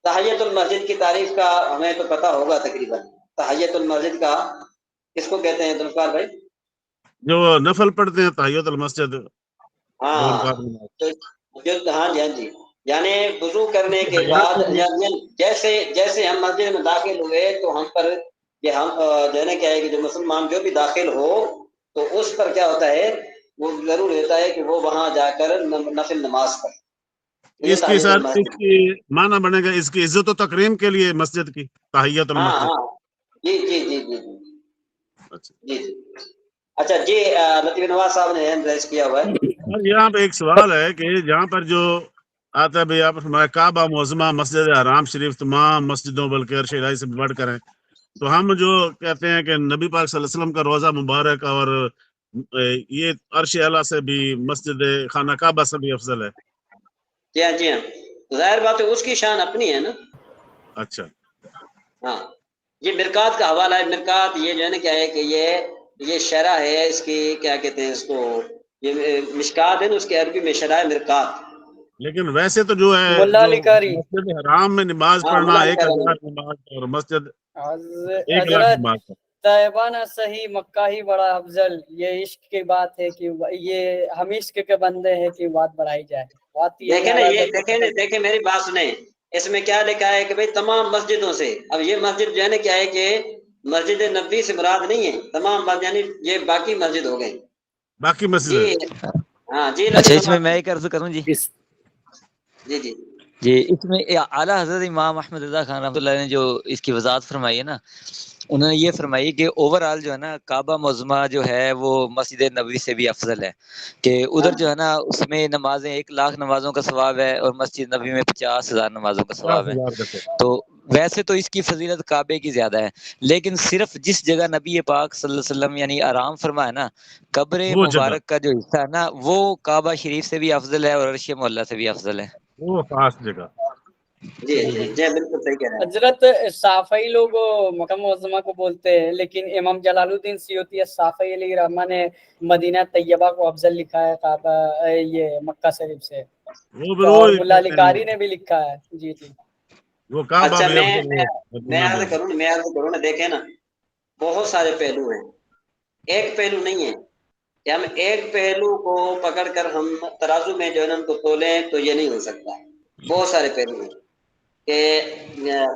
تحیت المسجد کی تعریف کا ہمیں تو پتہ ہوگا تقریباً، تحیت المسجد کا کس کو کہتے ہیں ذوالفقار بھائی؟ جو نفل پڑھتے ہیں تحیت المسجد، ہاں، 2 رکعت نماز۔ تو ہاں جی، ہاں جی، یعنی وضو کرنے کے بعد جیسے ہم مسجد میں داخل ہوئے تو ہم پر کہ ہم جو ہے نا کیا ہے کہ جو مسلمان جو بھی داخل ہو تو اس پر کیا ہوتا ہے، وہ ضرور ہوتا ہے کہ وہ وہاں جا کر نفل نماز پڑھے، اس کی سر اس کی معنی بنے گا اس کی عزت و تکریم کے لیے مسجد کی تحیت ہاں المسجد۔ ہاں، جی جی جی جی اچھا جی جی۔ اچھا جی، لطیف نواز صاحب نے ہینڈ ریز کیا ہوا ہے۔ یہاں پہ ایک سوال ہے کہ جہاں پر جو آتا ہے بھائی آپ فرمایا کعبہ معظمہ مسجد حرام شریف تمام مسجدوں بلکہ عرش الہی سے بڑھ کر ہیں، تو ہم جو کہتے ہیں کہ نبی پاک صلی اللہ علیہ وسلم کا روزہ مبارک اور یہ عرش اعلیٰ سے بھی مسجد خانہ کعبہ سے بھی افضل ہے۔ جی ہاں جی ہاں، ظاہر بات ہے اس کی شان اپنی ہے نا۔ اچھا ہاں، یہ مرکات کا حوالہ ہے، مرکات یہ جو ہے نا کیا ہے کہ یہ شرح ہے اس کی، کیا کہتے ہیں اس کو، یہ مشکات ہے نا، اس کے عربی میں شرح ہے مرکات۔ لیکن ویسے تو جو ہے ملا جو علی قاری، مسجد حرام میں نماز ہاں پڑھنا ملا علی 1000 قاری، نماز اور مسجد 1,00,000 حضرت نماز ہے۔ طیبانہ صحیح مکہ ہی بڑا افضل، یہ عشق کی بات ہے کہ یہ ہم عشق کے بندے ہیں کہ بات بڑھائی جائے، بات یہ دیکھیں نا، یہ دیکھیں میری بات سنیں، اس میں کیا لکھا ہے کہ بھئی تمام مسجدوں سے، اب یہ مسجد جو ہے نا کیا ہے کہ مسجد نبوی سے مراد نہیں ہے، تمام مسجد یعنی یہ باقی مسجد ہو گئی باقی مسجد جی۔ ہے۔ ہاں جی اچھا، لطیف اس میں نواز، میں ایک عرض کروں جی، اس جی جی جی اس میں اعلیٰ حضرت امام احمد رضا خان رحمۃ اللہ نے جو اس کی وضاحت فرمائی ہے نا، انہوں نے یہ فرمائی کہ اوور آل جو ہے نا کعبہ معظمہ جو ہے وہ مسجد نبوی سے بھی افضل ہے، کہ ادھر جو ہے نا اس میں نمازیں 1,00,000 نمازوں کا ثواب ہے اور مسجد نبوی میں 50,000 نمازوں کا ثواب ہے، 50,000 کا۔ تو ویسے تو اس کی فضیلت کعبے کی زیادہ ہے، لیکن صرف جس جگہ نبی پاک صلی اللہ علیہ وسلم یعنی آرام فرمایا نا، قبر وہ جگہ مبارک کا جو حصہ ہے نا وہ کعبہ شریف سے بھی افضل ہے اور عرش معلیٰ سے بھی افضل ہے۔ وہ خاص جگہ۔ جی جی جی بالکل صحیح کہہ رہے ہیں۔ حضرت صافئی لوگ مکہ معظمہ کو بولتے ہیں، لیکن امام جلال الدین سیوطی صافئی علیہ رحمہ نے مدینہ طیبہ کو افضل لکھا ہے کعبہ یہ مکہ شریف سے، اور ملا علی قاری نے بھی لکھا ہے۔ جی جی، وہ کعبہ اچھا بھی افضل ہے، میں مدینہ بھی عرض افضل۔ کروں نا، دیکھیں نا بہت سارے پہلو ہیں، ایک پہلو نہیں ہے کہ ہم ایک پہلو کو پکڑ کر ہم ترازو میں جو ہے نا ان کو تولیں تو یہ نہیں ہو سکتا، بہت سارے پہلو ہیں کہ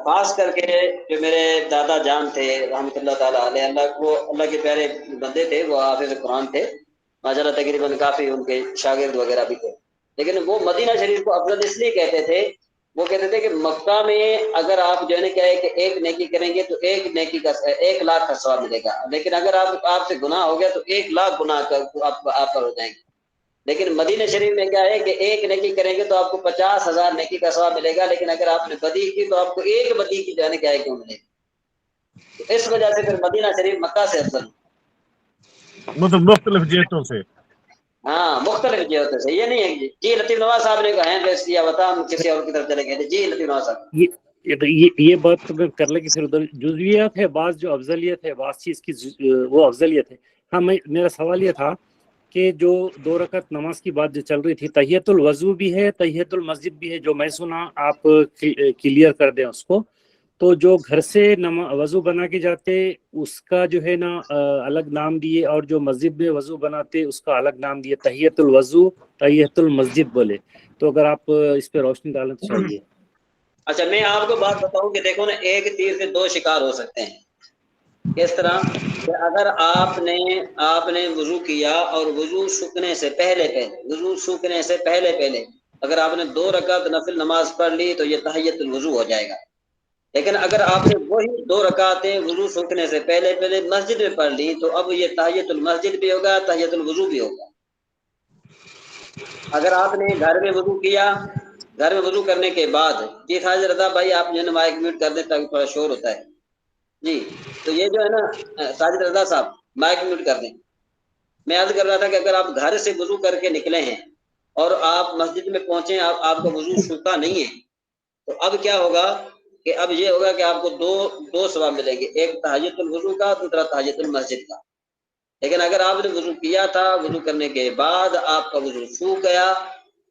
خاص کر کے جو میرے دادا جان تھے رحمۃ اللہ تعالیٰ علیہ، اللہ کے پیارے بندے تھے، وہ حافظ قرآن تھے ماشاء اللہ، تقریباً کافی ان کے شاگرد وغیرہ بھی تھے، لیکن وہ مدینہ شریف کو افضل اس لیے کہتے تھے، وہ کہتے تھے کہ مکہ میں اگر آپ جو ہے نا کیا ہے کہ ایک نیکی کریں گے تو 1,00,000 کا ثواب ملے گا، لیکن اگر آپ سے گناہ ہو گیا تو 1,00,000 گناہ آپ پر ہو جائیں گے، لیکن مدینہ شریف میں کیا ہے کہ ایک نیکی کریں گے تو آپ کو 50,000 نیکی کا ثواب ملے گا، لیکن اگر آپ نے بدی کی تو آپ کو ایک بدی کی جو ہے نا کیا ہے کیوں ملے گا، تو اس وجہ سے پھر مدینہ شریف مکہ سے افضل، مطلب مختلف جہتوں سے۔ ہاں مختلف جہتوں سے، یہ نہیں ہے جی لطیف نواز صاحب نے ہینڈ ریس کیا، بتا ہم کسی اور کی طرف چلے گئے جی لطیف نواز صاحب۔ یہ بات تو میں کر لے کہ پھر ادھر جزویات ہے، بعض جو افضلیت ہے، بعض چیز کی وہ افضلیت ہے۔ ہاں، میرا سوال یہ تھا کہ جو 2 رکعت نماز کی بات جو چل رہی تھی، تحیت الوضو بھی ہے، تحیت المسجد بھی ہے، جو میں سنا آپ کلیئر کر دیں اس کو، تو جو گھر سے وضو بنا کے جاتے اس کا جو ہے نا الگ نام دیے، اور جو مسجد میں وضو بناتے اس کا الگ نام دیے، تحیت الوضو تحیت المسجد بولے. تو اگر آپ اس پہ روشنی ڈالنا تو چاہیے. اچھا میں آپ کو بات بتاؤں کہ دیکھو نا، ایک تیر سے دو شکار ہو سکتے ہیں. کس طرح کہ اگر آپ نے وضو کیا اور وضو سوکھنے سے پہلے اگر آپ نے 2 رکعت نفل نماز پڑھ لی تو یہ تحیت الوضو ہو جائے گا. لیکن اگر آپ نے وہی 2 رکعتیں وضو سوکھنے سے پہلے مسجد میں پڑھ لی تو اب یہ تحیت المسجد بھی ہوگا، تحیت الوضو بھی ہوگا. اگر آپ نے گھر میں وضو کیا، گھر میں وضو کرنے کے بعد جی حاضر رضا بھائی آپ جو ہے نا مائک میوٹ کر دیں تاکہ تھوڑا شور ہوتا ہے جی. تو یہ جو ہے نا ساجد رضا صاحب مائک میوٹ کر دیں. میں عرض کر رہا تھا کہ اگر آپ گھر سے وضو کر کے نکلے ہیں اور آپ مسجد میں پہنچے، آپ کا وضو سوکھا نہیں ہے، تو اب کیا ہوگا کہ اب یہ ہوگا کہ آپ کو دو ثواب ملے گے، ایک تحیت الوضو کا، دوسرا تحیت المسجد کا. لیکن اگر آپ نے وضو کیا تھا، وضو کرنے کے بعد آپ کا وضو سوکھ گیا،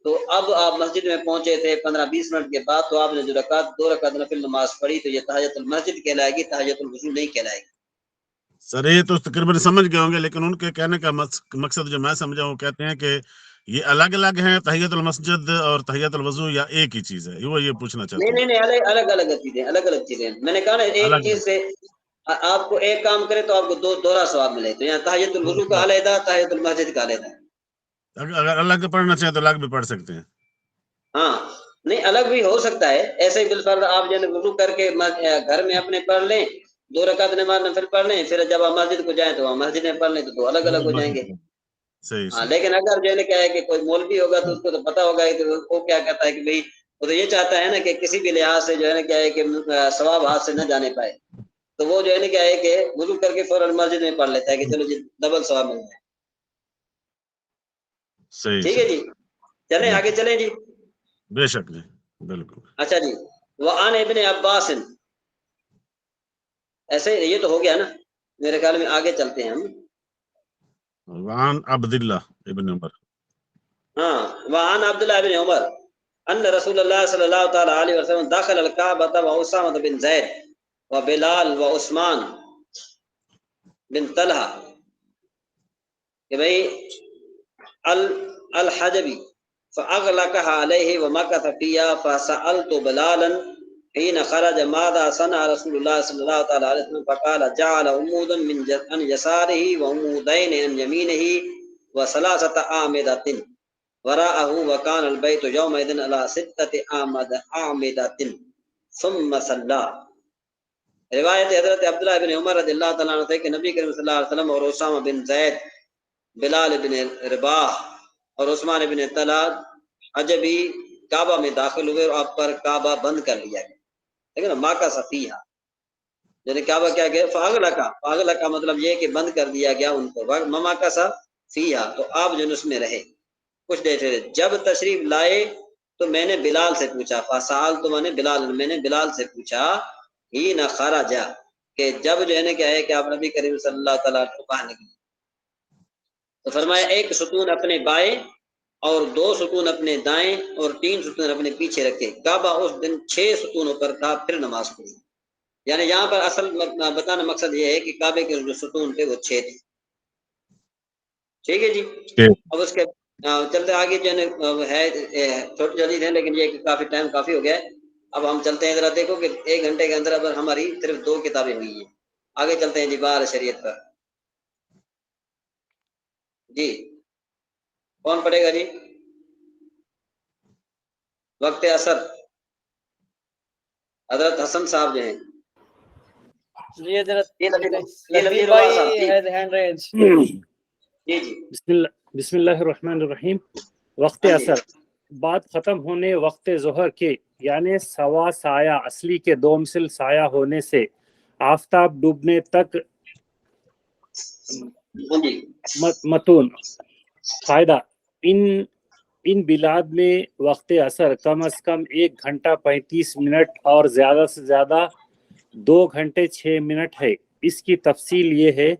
تو اب آپ مسجد میں پہنچے تھے 15-20 منٹ کے بعد، تو آپ نے جو 2 رکعت نفل نماز پڑھی تو یہ تحیت المسجد کہلائے گی، تحیت الوضو نہیں کہلائے گی. سر یہ تو تقریباً سمجھ گئے ہوں گے، لیکن ان کے کہنے کا مقصد جو میں سمجھا وہ کہتے ہیں کہ یہ الگ الگ ہیں تحیت المسجد اور تحیت الوضو، یا ایک ہی چیز ہے؟ وہ یہ پوچھنا چاہتے ہیں. نہیں الگ الگ چیزیں. میں نے کہا نا ایک چیز سے آپ کو ایک کام کرے تو آپ کو دوہرا ثواب ملے. تو یہاں تحیت الوضو کا علیحدہ، تحیت المسجد کا علیحدہ. اگر الگ پڑھنا چاہیں تو الگ بھی پڑھ سکتے ہیں. ہاں نہیں الگ بھی ہو سکتا ہے. ایسے ہی بالفرض آپ جو ہے وضو کر کے گھر میں اپنے پڑھ لیں، 2 رکعت نماز نفل پڑھ لیں، پھر جب آپ مسجد کو جائیں تو وہاں مسجد میں پڑھ لیں، تو الگ الگ ہو جائیں گے. صحیح. لیکن اگر جو ہے کیا ہے کہ کوئی مولوی ہوگا تو اس کو تو پتا ہوگا کہ وہ کیا کہتا ہے کہ بھئی وہ تو یہ چاہتا ہے نا کہ کسی بھی لحاظ سے جو ہے نا کیا ہے کہ ثواب ہاتھ سے نہ جانے پائے، تو وہ جو ہے نا کیا ہے کہ وضو کر کے فوراً مسجد میں پڑھ لیتا ہے کہ چلو جی ڈبل ثواب مل جائے. صحیح. ٹھیک ہے جی، چلیں آگے چلیں جی. بے شک جی، بالکل. اچھا جی، وعن ابن عباس، ایسے یہ تو ہو گیا نا، میرے خیال میں آگے چلتے ہیں ہم. وعن عبداللہ ابن عمر. ہاں وعن عبداللہ ابن عمر ان رسول اللہ صلی اللہ تعالی علیہ وسلم داخل الکعبۃ واسامہ بن زید وبلال وعثمان بن طلحہ، کہ بھئی الحجبی فاغلقها علیہ ومکث فیہا فسألت بلالا حين خرج ماذا صنع رسول الله صلى الله تعالى عليه وسلم، فقال جعل عمودا عن يساره وعمودين عن يمينه وثلاثة أعمدة وراءه، وكان البيت يومئذ على 6 أعمدة ثم صلى. روایت حضرت عبداللہ بن عمر رضی اللہ تعالیٰ عنہ سے کہ نبی کریم صلی اللہ علیہ وسلم اور اسامہ بن زید، بلال بن رباح اور عثمان بن طلحہ حجبی کعبہ میں داخل ہوئے اور آپ پر کعبہ بند کر لیا گیا. لیکن ماں کا صفیہ یعنی کعبہ کیا گیا، فاغلہ کا مطلب یہ کہ بند کر دیا گیا ان کو، مما کا صفیہ، تو آپ جو اس میں رہے کچھ دیر سے. جب تشریف لائے تو میں نے بلال سے پوچھا، فسال تو میں نے بلال سے پوچھا، ہی نہ خرجا، کہ جب جو ہے نا کیا ہے کہ آپ نبی کریم صلی اللہ تعالیٰ کو باہر نکلے، تو فرمایا 1 ستون اپنے بائیں اور 2 ستون اپنے دائیں اور 3 ستون اپنے پیچھے رکھے. کعبہ اس دن 6 ستونوں پر تھا، پھر نماز پڑھی. یعنی یہاں پر اصل بتانا مقصد یہ ہے کہ کعبے کے جو ستون تھے وہ 6 تھے. ٹھیک ہے جی. اب اس کے چلتے آگے جو ہے چھوٹی جلدی ہے، لیکن یہ کافی ٹائم کافی ہو گیا ہے. اب ہم چلتے ہیں، ذرا دیکھو کہ 1 گھنٹے کے اندر اب ہماری صرف 2 کتابیں ہوئی ہیں. آگے چلتے ہیں جی بار شریعت پر. جی کون پڑھے گا جی؟ وقت اثر حضرت حسن صاحب جو ہیں. جی حضرت لبی بھائی ہینڈ رائز. جی جی بسم اللہ الرحمن الرحیم. وقت اثر بات ختم ہونے وقت ظہر کے، یعنی سوا سایہ اصلی کے 2 مثل سایہ ہونے سے آفتاب ڈوبنے تک متون. فائدہ، ان بلاد میں وقت اثر کم از کم 1 گھنٹہ 35 منٹ اور زیادہ سے زیادہ 2 گھنٹے 6 منٹ ہے. اس کی تفصیل یہ ہے،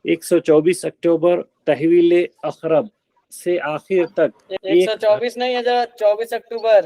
124 اکتوبر تحویل اقرب سے آخر تک 124 نہیں حضرت 24 اکتوبر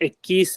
21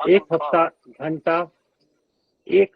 1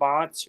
5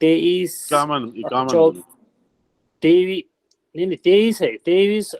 23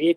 1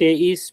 23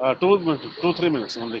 2-3 minutes only.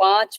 5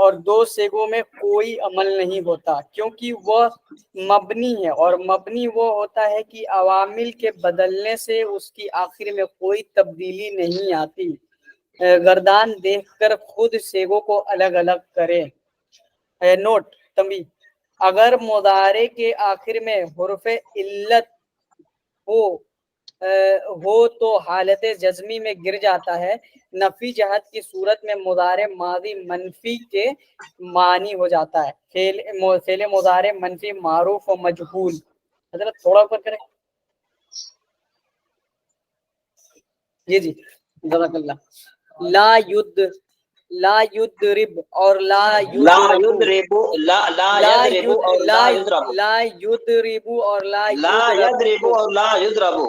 اور دو سیگوں میں کوئی عمل نہیں ہوتا کیونکہ وہ مبنی ہے، اور مبنی وہ ہوتا ہے کہ عوامل کے بدلنے سے اس کی آخر میں کوئی تبدیلی نہیں آتی۔ گردان دیکھ کر خود سیگوں کو الگ الگ کرے۔ نوٹ تنبیہ، اگر مضارع کے آخر میں حرف علت ہو تو حالت جزمی میں گر جاتا ہے۔ نفی جہت کی صورت میں مضارع ماضی منفی کے معنی ہو جاتا ہے۔ فعل مضارع منفی معروف و مجہول۔ حضرت تھوڑا اوپر کریں جی جزاک اللہ۔ لا یدرب اور لا یدرب اور لا یضرب، لا یدرب اور لا یضرب اور لا یضرب۔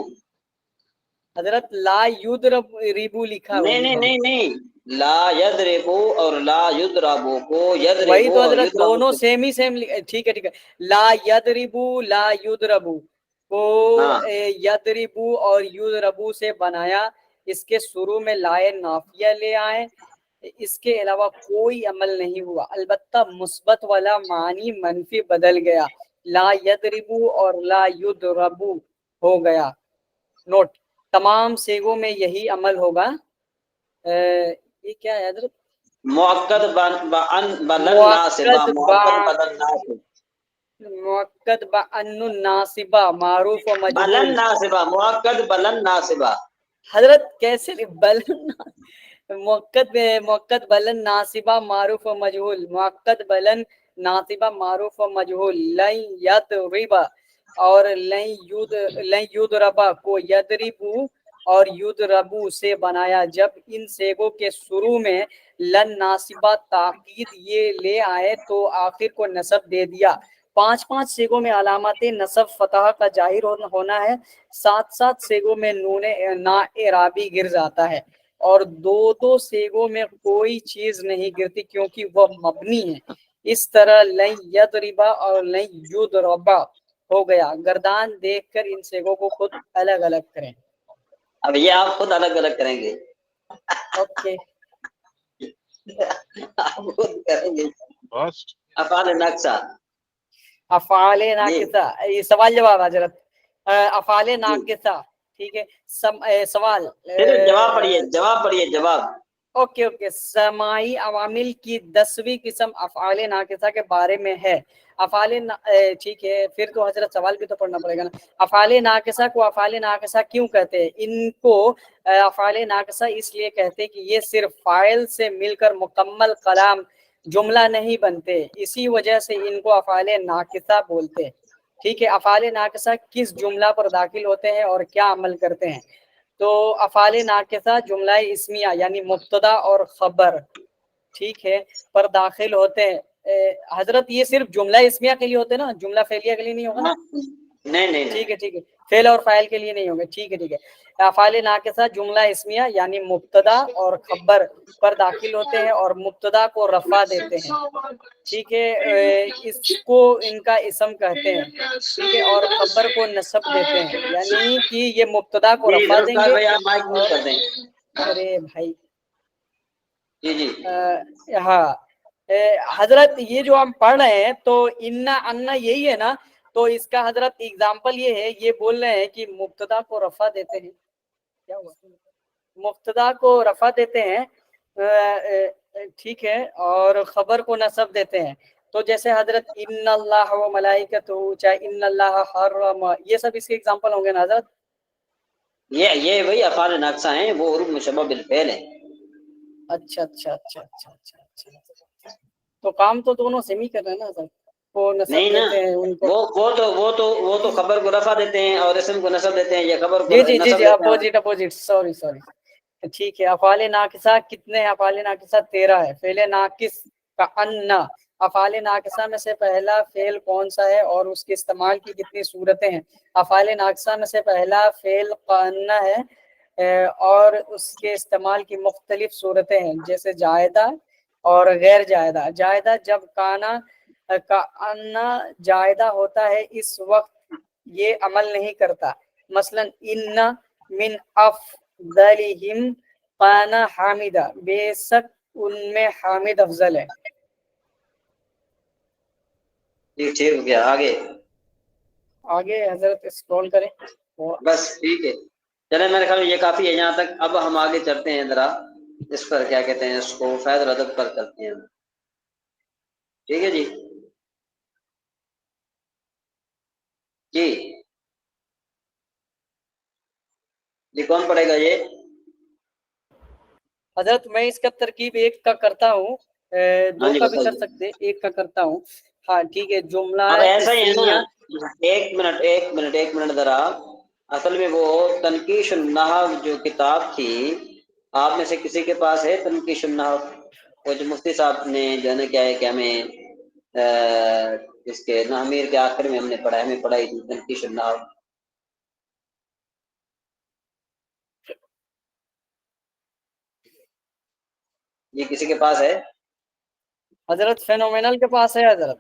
حضرت لا یدرب ریبو لکھا ہے، نہیں، لا یضرب اور لا یضرب کو یضرب وہی تو اور حضرت یضرب دونوں سیم ہی سیم، ٹھیک ہے لا یدربو لا یدربو کو یدربو اور یدربو سے بنایا، اس کے شروع میں لائے نافیہ لے آئے، اس کے علاوہ کوئی عمل نہیں ہوا، البتہ مثبت والا معنی منفی بدل گیا، لا یدربو اور لا یدربو ہو گیا۔ نوٹ، تمام سیگوں میں یہی عمل ہوگا۔ یہ کیا ہے حضرت؟ مؤکد بلن ناصبہ، مؤکد بدل ناصب، مؤکد بأن ناصبہ معروف و بلن مجہول۔ ناصبہ، مؤکد بلن ناصبہ۔ حضرت کیسے بلن مؤکد بلن ناصبہ معروف و مجہول، مؤکد بلن ناصبہ معروف و مجہول، لن یضربہ اور لن یضربہ کو یضربو اور یضربو سے بنایا، جب ان سیگوں کے شروع میں لن ناصبہ تاکید یہ لے آئے تو آخر کو نصب دے دیا۔ 5 سیگوں میں علامات نصب فتح کا ظاہر ہونا ہے، 7 سیگوں میں نون نا اعرابی گر جاتا ہے، اور 2 سیگوں میں کوئی چیز نہیں گرتی کیونکہ وہ مبنی ہے۔ اس طرح لن یضربا اور لن یضربا ہو گیا۔ گردان دیکھ کر ان سیگوں کو خود الگ الگ کریں۔ اب یہ آپ خود الگ الگ کریں گے، اوکے آپ خود کریں گے۔ افعال ناقصہ، افعال ناقصہ، یہ سوال جواب حضرت۔ افعال ناقصہ، ٹھیک ہے، سوال صرف جواب پڑھیے جواب۔ اوکے سماعی عوامل کی 10ویں قسم افعال ناقصہ کے بارے میں ہے۔ افعال ٹھیک ہے، پھر تو حضرت سوال بھی تو پڑھنا پڑے گا نا۔ افعال ناقصہ کو افعال ناقصہ کیوں کہتے ہیں؟ ان کو افعال ناقصہ اس لیے کہتے ہیں کہ یہ صرف فاعل سے مل کر مکمل کلام جملہ نہیں بنتے، اسی وجہ سے ان کو افعال ناقصہ بولتے ہیں۔ ٹھیک ہے، افعال ناقصہ کس جملہ پر داخل ہوتے ہیں اور کیا عمل کرتے ہیں؟ تو افعال ناقصہ جملہ اسمیہ یعنی مبتدا اور خبر، ٹھیک ہے، پر داخل ہوتے ہیں۔ حضرت یہ صرف جملہ اسمیہ کے لیے ہوتے ہیں نا، جملہ فعلیہ کے لیے نہیں ہوگا نا؟ نہیں، ٹھیک ہے، فعل اور فاعل کے لیے نہیں ہوں گے، ٹھیک ہے۔ افعال ناقصہ جملہ اسمیہ یعنی مبتدا اور خبر پر داخل ہوتے ہیں اور مبتدا کو رفع دیتے ہیں، ٹھیک ہے، اس کو ان کا اسم کہتے ہیں، ٹھیک ہے، اور خبر کو نصب دیتے ہیں، یعنی کہ یہ مبتدا کو رفع دیں گے۔ بھائی آپ مائک میوٹ کر دیں۔ ارے بھائی جی ہاں حضرت یہ جو ہم پڑھ رہے ہیں تو انا یہی ہے نا، تو اس کا حضرت اگزامپل یہ ہے، یہ بول رہے ہیں کہ مبتدا کو رفع دیتے ہیں، کیا ہوا؟ مبتدا کو رفع دیتے ہیں، ٹھیک ہے، اور خبر کو نصب دیتے ہیں۔ تو جیسے حضرت ان اللہ و ملائکتہ، چاہے ان اللہ حرم، یہ سب اس کے اگزامپل ہوں گے نا حضرت؟ یہ وہی افعال ناقصہ ہیں، وہ حروف مشبہ بالفعل ہیں۔ اچھا تو کام تو دونوں سے ہی کر رہے ہیں نا حضرت، وہ نصب نہیں نا، دیتے ہیں ان کو۔ وہ تو خبر کو رفع دیتے ہیں اور اسم کو نصب دیتے ہیں، یہ خبر کو جی نصب دیتے ہیں۔ اپوزٹ سوری ٹھیک ہے۔ افعال ناقصہ کتنے؟ افعال ناقصہ 13 ہے۔ فعل ناقص کا ان، افعال ناقصہ میں سے پہلا فعل کون سا ہے اور اس کے استعمال کی کتنی صورتیں ہیں؟ افعال ناقصہ میں سے پہلا فعل قنہ ہے اور اس کے استعمال کی مختلف صورتیں ہیں، جیسے جائدہ اور غیر جائدہ۔ جائدہ جب کانا کا انا جائدہ ہوتا ہے، اس وقت یہ عمل نہیں کرتا، مثلا ان من افضلہم کان حامدہ، بے شک ان میں حامد افضل ہے، ٹھیک ہو گیا. آگے حضرت اسکرول کریں. بس ٹھیک ہے. چلے میرے خیال میں یہ کافی ہے یہاں تک. اب ہم آگے چلتے ہیں ذرا اس پر کیا کہتے ہیں اس کو فیض الادب پر کرتے ہیں. ٹھیک ہے جی. جی کون پڑھے گا یہ؟ حضرت میں اس کا ترکیب ایک کا کرتا ہوں، دو جی کا بھی کر بتائیے. سکتے، ایک کا کرتا ہوں. ہاں ٹھیک ہے. جملہ اب ایسا ہی ہے نا. اسمیہ. ایک منٹ ذرا. اصل میں وہ تنقیش النحو جو کتاب تھی آپ میں سے کسی کے پاس ہے تنقیش النحو؟ وہ جو مفتی صاحب نے جو ہے نا کیا ہے کہ ہمیں اس کے نحمیر کے آخر میں ہم نے پڑھائی تھی تنقیش النحو. یہ کسی کے پاس ہے؟ حضرت فینومینل کے پاس ہے حضرت،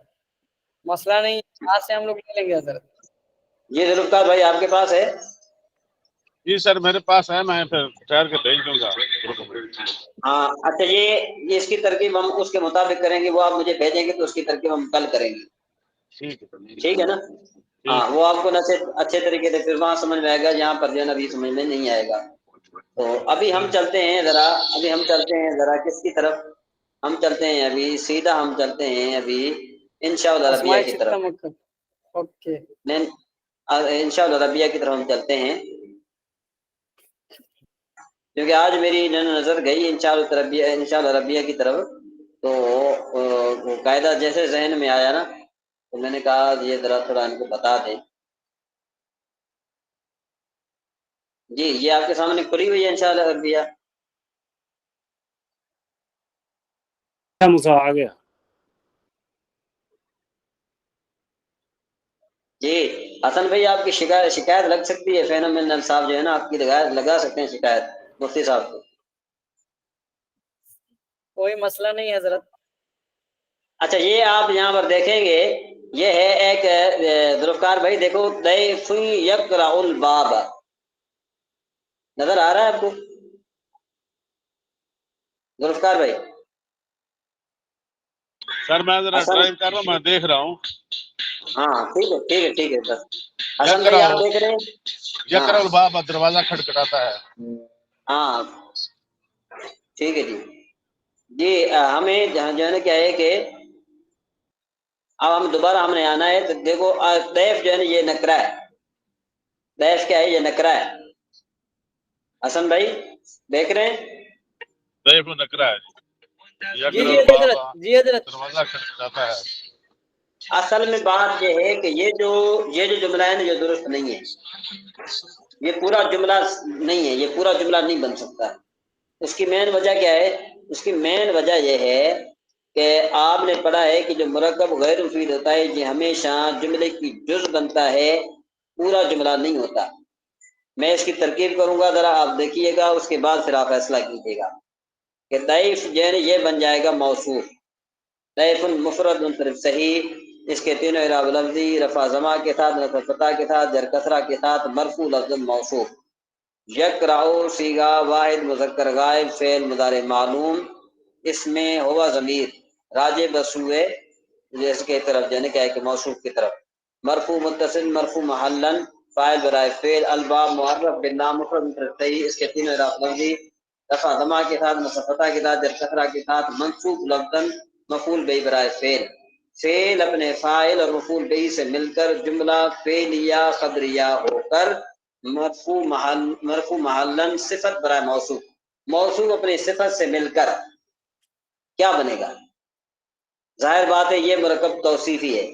مسئلہ نہیں، آج سے ہم لوگ لے لیں گے حضرت. یہ ذوالفقار بھائی آپ کے پاس ہے؟ جی سر میرے پاس ہے، میں پھر ٹھہر کے بھیج دوں گا. ہاں اچھا. یہ اس کی ترکیب ہم اس کے مطابق کریں گے، وہ آپ مجھے بھیجیں گے تو اس کی ترکیب ہم کل کریں گے. ٹھیک ہے نا؟ ہاں وہ آپ کو اچھے طریقے سے پھر وہاں سمجھ میں آئے گا، یہاں پر جو ہے نا ابھی سمجھ میں نہیں آئے گا. تو ابھی ہم چلتے ہیں ذرا کس کی طرف ہم چلتے ہیں؟ ابھی سیدھا ہم چلتے ہیں ابھی انشاء اسماء العربیہ کی ستہ طرف. مکہ. اوکے. انشاء العربیہ کی طرف ہم چلتے ہیں کیونکہ آج میری نظر گئی انشاء العربیہ کی طرف. تو وہ قاعدہ جیسے ذہن میں آیا نا تو میں نے کہا یہ ذرا تھوڑا ان کو بتا دیں. جی یہ آپ کے سامنے کھلی ہوئی ہے انشاء العربیہ. آ گیا. جی حسن بھائی آپ کی شکایت لگ سکتی ہے. فینومینل صاحب جو ہے نا آپ کی لگا سکتے ہیں شکایت مفتی صاحب کو. کوئی مسئلہ نہیں حضرت. اچھا یہ آپ یہاں پر دیکھیں گے یہ ہے ایک ذوالفقار بھائی دیکھو ضیف یقرأ الباب نظر آ رہا ہے آپ کو ذوالفقار بھائی؟ سر میں ذرا حسن ڈرائیو کر رہا ہوں، میں دیکھ رہا ہوں. ہاں ٹھیک ہے بس. حسن بھائی آپ دیکھ رہے ہیں؟ یقرأ الباب دروازہ کھٹکھٹاتا ہے. ہاں ٹھیک ہے جی ہمیں جو ہے نا کیا ہے کہ اب ہم دوبارہ ہم نے آنا ہے تو دیکھو ضیف جو ہے نا یہ نکرہ ہے. ضیف کیا ہے؟ یہ نکرہ ہے. حسن بھائی دیکھ رہے ہیں؟ ضیف نکرہ ہے. یقرأ جی الباب حضرت. جی حضرت. دروازہ کھٹکھٹاتا ہے. اصل میں بات یہ ہے کہ یہ جو جملہ ہے نا یہ درست نہیں ہے. یہ پورا جملہ نہیں ہے، یہ پورا جملہ نہیں بن سکتا. اس کی مین وجہ کیا ہے؟ اس کی مین وجہ یہ ہے کہ آپ نے پڑھا ہے کہ جو مرکب غیر مفید ہوتا ہے یہ ہمیشہ جملے کی جز بنتا ہے، پورا جملہ نہیں ہوتا. میں اس کی ترکیب کروں گا ذرا آپ دیکھیے گا، اس کے بعد پھر آپ فیصلہ کیجیے گا کہ ضیف جو ہے یہ بن جائے گا موصوف. ضیف مفرد منصرف صحیح، اس کے تینوں اعراب لفظی، رفع ضمہ کے ساتھ، نصب فتح کے ساتھ، جر کسرہ کے ساتھ، مرفوع لفظ موصوف. یقرأ صیغہ واحد مذکر غائب فعل مضارع معلوم، اس میں ہوا ضمیر راجع بسوئے جس کے طرف جانے کیا ہے کہ موصوف کی طرف. مرفوع متصل مرفوع محلن فاعل برائے فعل. الباب معرف بالنام مفرد منصرف صحیح، اس کے تینوں اعراب لفظی، رفع ضمہ کے ساتھ، نصب فتح کے ساتھ، جر کسرہ کے ساتھ، منصوب لفظاً مفعول بہ برائے فعل. فعل اپنے فاعل اور مفعول بہ سے مل کر جملہ فعلیہ خبریہ ہو کر مرفوع محلن صفت برائے موصوف. موصوف اپنی صفت سے مل کر کیا بنے گا؟ ظاہر بات ہے یہ مرکب توصیفی ہے.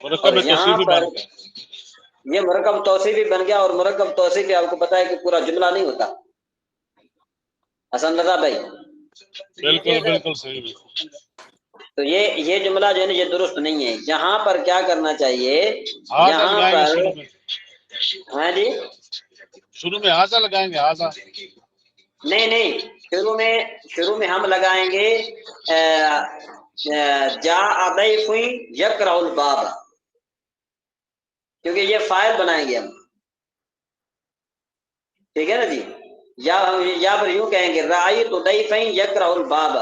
اور مرکب یہاں توصیفی پر بن گیا. یہ مرکب توصیفی بن گیا، اور مرکب توصیفی آپ کو پتا ہے کہ پورا جملہ نہیں ہوتا. حسن رضا بھائی بالکل صحیح. تو یہ جملہ جو ہے نا یہ درست نہیں ہے. یہاں پر کیا کرنا چاہیے؟ آزا یہاں لگائیں گے پر ہاں جی شروع میں آزا لگائیں گے. آزا نہیں شروع میں ہم لگائیں گے جاء ضیف یقرأ الباب، کیونکہ یہ فاعل بنائیں گے ہم. ٹھیک ہے نا جی؟ یا پھر یوں کہیں گے رأیت ضیفا یقرأ الباب،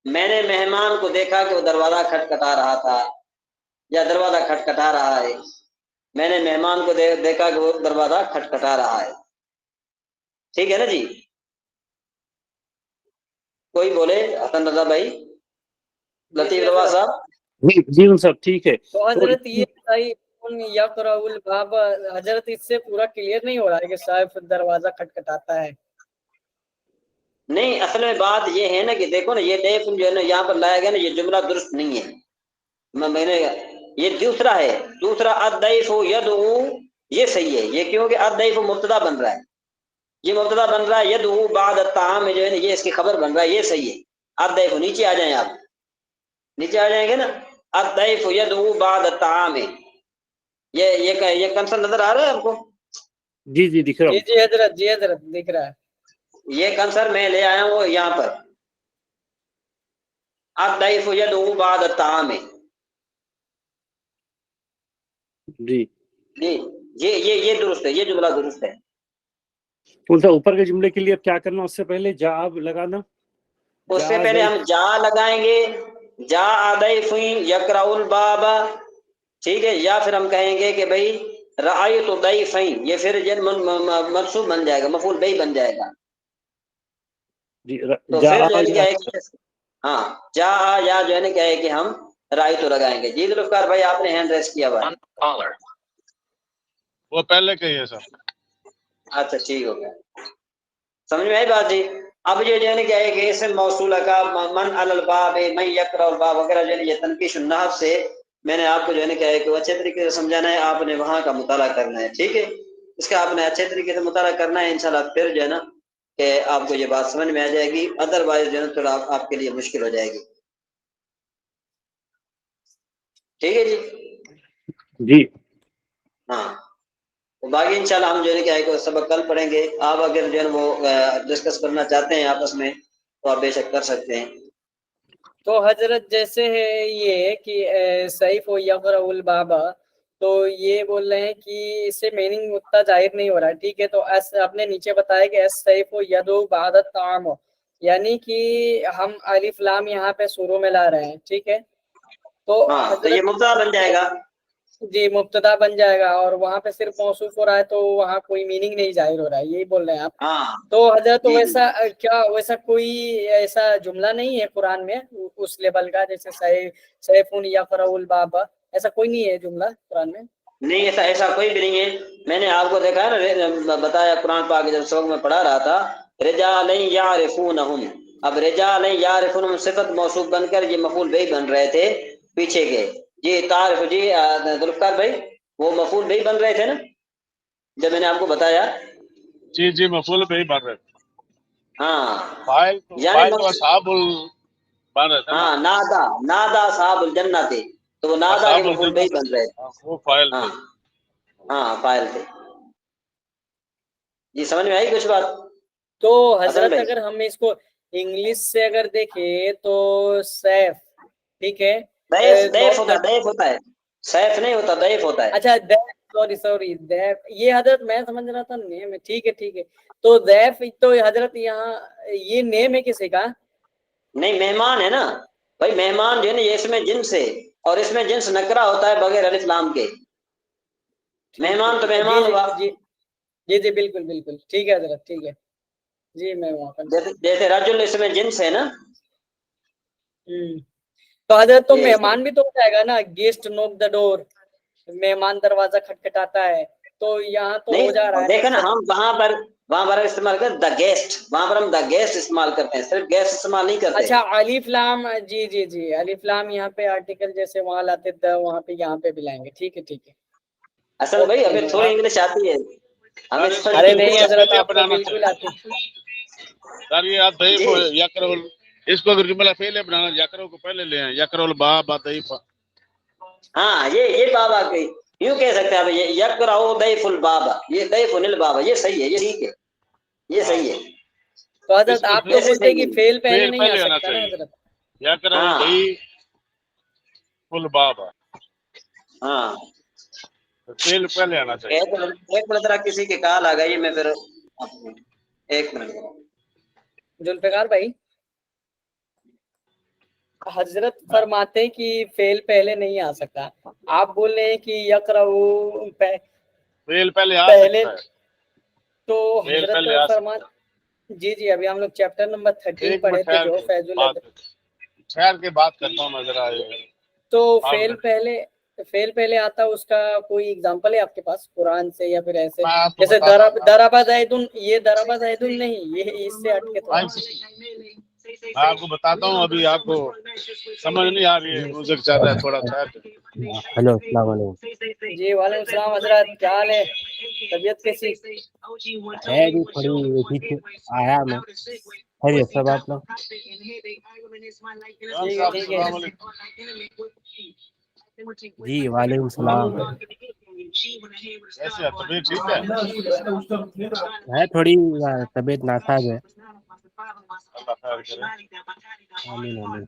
میں نے مہمان کو دیکھا کہ وہ دروازہ کھٹکھٹا رہا تھا. یا دروازہ کھٹکھٹا رہا ہے. میں نے مہمان کو دیکھا کہ وہ دروازہ کھٹکھٹا رہا ہے. ٹھیک ہے نا جی؟ کوئی بولے حسن رضا بھائی، لطیف روا صاحب. جی صاحب ٹھیک ہے. تو حضرت یہ یقرأ الباب، حضرت اس سے پورا کلیئر نہیں ہو رہا ہے کہ صاحب دروازہ کھٹکھٹاتا ہے. نہیں، اصل میں بات یہ ہے نا کہ دیکھو نا، یہ ڈیف جو ہے نا یہاں پر لایا گیا نا، یہ جملہ درست نہیں ہے. میں نے یہ دوسرا ہے، دوسرا الضیف یدعو، یہ صحیح ہے. یہ کیونکہ الضیف مبتدا بن رہا ہے، یہ مبتدا بن رہا ہے. یدعو بعد الطعام جو ہے نا، یہ اس کی خبر بن رہا ہے، یہ صحیح ہے. الضیف، نیچے آ جائیں، آپ نیچے آ جائیں گے نا. الضیف یدعو بعد الطعام، یہ کنسل نظر آ رہا ہے آپ کو؟ جی جی دکھ رہا ہوں. جی حضرت، جی حضرت دکھ رہا ہے. یہ کنسر میں لے آیا ہوں یہاں پر. الضیف یدعو بعد الطعام. جی یہ درست ہے، یہ جملہ درست ہے. اوپر کے جملے کے لیے اب کیا کرنا؟ اس سے پہلے جا لگانا. اس سے پہلے ہم جا لگائیں گے، جا ضیف یقرأ الباب. ٹھیک ہے، یا پھر ہم کہیں گے کہ بھائی رأیت ضیفین، یہ پھر منصوب بن جائے گا، مفعول بہ بن جائے گا. تو پھر جو ہے کیا ہے کہ ہاں جا یا جو ہے نا کیا ہے کہ ہم رأیت لگائیں گے. جی ذوالفقار بھائی، آپ نے ہینڈ ریس کیا ہوا ہے. وہ پہلے کہی ہے سر. اچھا ٹھیک ہو گیا، سمجھ میں آئی بات جی. اب یہ جو ہے نا کیا ہے کہ اسم موصولہ کا من علی الباب، من یقرأ الباب وغیرہ جو ہے یہ تنقیش النحو سے میں نے آپ کو جو ہے نا کیا ہے کہ اچھے طریقے سے سمجھانا ہے. آپ نے وہاں کا مطالعہ کرنا ہے. ٹھیک ہے، اس کا آپ نے اچھے طریقے سے مطالعہ کرنا ہے انشاءاللہ. پھر جو ہے نا کہ آپ کو یہ بات سمجھ میں آ جائے گی. ادروائز جو ہے نا تھوڑا آپ کے لیے مشکل ہو جائے گی. ٹھیک ہے جی. جی ہاں، باقی انشاءاللہ ہم جو ہے کیا ہے کہ سبق کل پڑھیں گے. آپ اگر جو ہے وہ ڈسکس کرنا چاہتے ہیں آپس میں تو آپ بے شک کر سکتے ہیں. تو حضرت جیسے ہے یہ کہ سیف و یقرأ الباب، تو یہ بول رہے ہیں کہ اس سے میننگ اتنا ظاہر نہیں ہو رہا ہے. ٹھیک ہے، تو آپ نے نیچے بتایا کہ سیف و یدعو بعد الطعام، یعنی کہ ہم الف لام یہاں پہ شروع میں لا رہے ہیں. ٹھیک ہے، تو ہاں تو یہ حضرت مبتدا بن جائے گا. جی مبتدا بن جائے گا، اور وہاں پہ صرف موصوف ہو رہا ہے، تو وہاں کوئی میننگ نہیں ظاہر ہو رہا ہے، یہی بول رہے ہیں آپ. ہاں تو حضرت جی ویسا کیا، ویسا کوئی ایسا جملہ نہیں ہے قرآن میں اس لیول کا، جیسے سیف یقرأ الباب، ایسا کوئی نہیں ہے جملہ قرآن میں؟ نہیں، ایسا کوئی بھی نہیں ہے. میں نے آپ کو دیکھا ہے نا، بتایا قرآن پاک جب سبق میں پڑھا رہا تھا، رجال یعرفونہم. اب رجال یعرفونہم صفت موصوف بن کر یہ مفعول بہ بن رہے تھے پیچھے کے. جی تعارف، جی ذوالفقار بھائی وہ مفعول بہ بن رہے تھے نا جب میں نے آپ کو بتایا. جی جی مفعول بہ بن رہے تھے. ہاں فاعل یعنی تو اصحاب بن رہے تھے نا. ہاں نادا صاحب الجنہ تھے، تو وہ نادا کے اصحاب مفعول بہ الجنت، بن رہے تھے. وہ فاعل ہاں تھے. ہاں فاعل تھے. جی سمجھ میں آئی کچھ بات؟ تو حسن حضرت بھائی اگر ہم اس کو انگلش سے اگر دیکھیں تو سیف، ٹھیک ہے، ضعیف ہوتا ہے، سیف نہیں ہوتا، ضعیف ہوتا ہے. اچھا سوری یہ حضرت میں سمجھ رہا تھا نیم ہے. ٹھیک ہے ٹھیک ہے، تو ضیف تو حضرت یہاں یہ نیم ہے کسی کا؟ نہیں، مہمان ہے نا بھائی. مہمان جو ہے نا یہ اس میں جنس ہے، اور اس میں جنس نکرا ہوتا ہے بغیر الف لام کے. ٹھیک ہے مہمان تو ٹھیک ہے، جی مہمان جی ہوا. جی جی جی بالکل بالکل ٹھیک ہے حضرت، ٹھیک ہے جی. میں وہاں پر جیسے رجل اس میں جنس ہے نا. تو حضرت تو یہ مہمان بھی تو ہو جائے گا نا، گیسٹ نوک دا ڈور، مہمان دروازہ کھٹکھٹاتا ہے، تو یہاں تو ہو جا رہا نہیں ہے دیکھیں نا، نا. ہم وہاں پر استعمال کرتے دا گیسٹ، وہاں پر ہم دا گیسٹ استعمال کرتے ہیں، صرف گیسٹ استعمال نہیں کرتے. اچھا الف لام، جی جی جی الف لام یہاں پہ آرٹیکل جیسے وہاں لاتے تھے، وہاں پہ یہاں پہ بھی لائیں گے. ٹھیک ہے ٹھیک ہے. اصل بھائی ہمیں تھوڑی انگلش آتی ہے، ہمیں سر اس کو ارے تھوڑی نہیں انگلش جملہ آتی حضرت فعلیہ آپ کو بنانا بالکل آتی. چاہیے. سر یہ آپ ضعیف جی. یقرأ، اس کو اگر جملہ فعلیہ بنانا، یقرأ کو پہلے لے آئیں، یقرأ الباب ضعیف. ہاں یہ بابا کی یوں کہہ سکتے ہیں آپ، یہ یقرأ ضیف الباب، یہ ضیف الباب، یہ صحیح ہے، یہ ٹھیک ہے، یہ ہاں صحیح ہے. تو اس حضرت کو آپ تو ایسے بولتے ہیں کہ صحیح ہے. فیل پہلے نہیں آ پہلے آنا سکتا نا چاہیے. حضرت. یقرأ ہاں ضعیف الباب، ہاں. فعل پہلے آنا چاہیے. ایک منٹ ذرا کسی کی کال آ گئی، میں پھر ایک منٹ. ذوالفقار بھائی حضرت فرماتے ہیں کہ فعل پہلے نہیں آ سکتا, آپ بول رہے ہیں کہ یقرؤ فعل پہلے آ پہلے, سکتا ہے, تو فعل حضرت پہلے آ فرما سکتا ہے. جی ابھی ہم لوگ چیپٹر نمبر 13 ایک پڑھے منٹ تھے ٹھہر جو کے فیض بات ٹھہر کے بات کرتا ہوں میں ذرا. تو آپ فعل پہلے آتا, اس کا کوئی اگزامپل ہے آپ کے پاس قرآن سے یا پھر ایسے, میں آپ کو جیسے بتاتا ہوں. دربا زیدن, یہ دربا زیدن نہیں, یہ اس سے ہٹ کے تھوڑا. میں آپ کو بتاتا ہوں, ابھی آپ کو سمجھ نہیں آ رہی ہے, میوزک چل رہا ہے تھوڑا ٹھہر کے. ہلو السلام علیکم. جی وعلیکم السلام حضرت, کیا حال ہے, طبیعت کیسی؟ ہے جی تھوڑی ٹھیک آیا میں. خیریت سب آپ لوگ؟ جان ٹھیک ہے صاحب ٹھیک ہے. السلام علیکم. جی وعلیکم السلام. کیسے ہے, طبیعت ٹھیک ہے؟ ہے تھوڑی طبیعت ناساز ہے. اللہ خیر کرے. آمین آمین.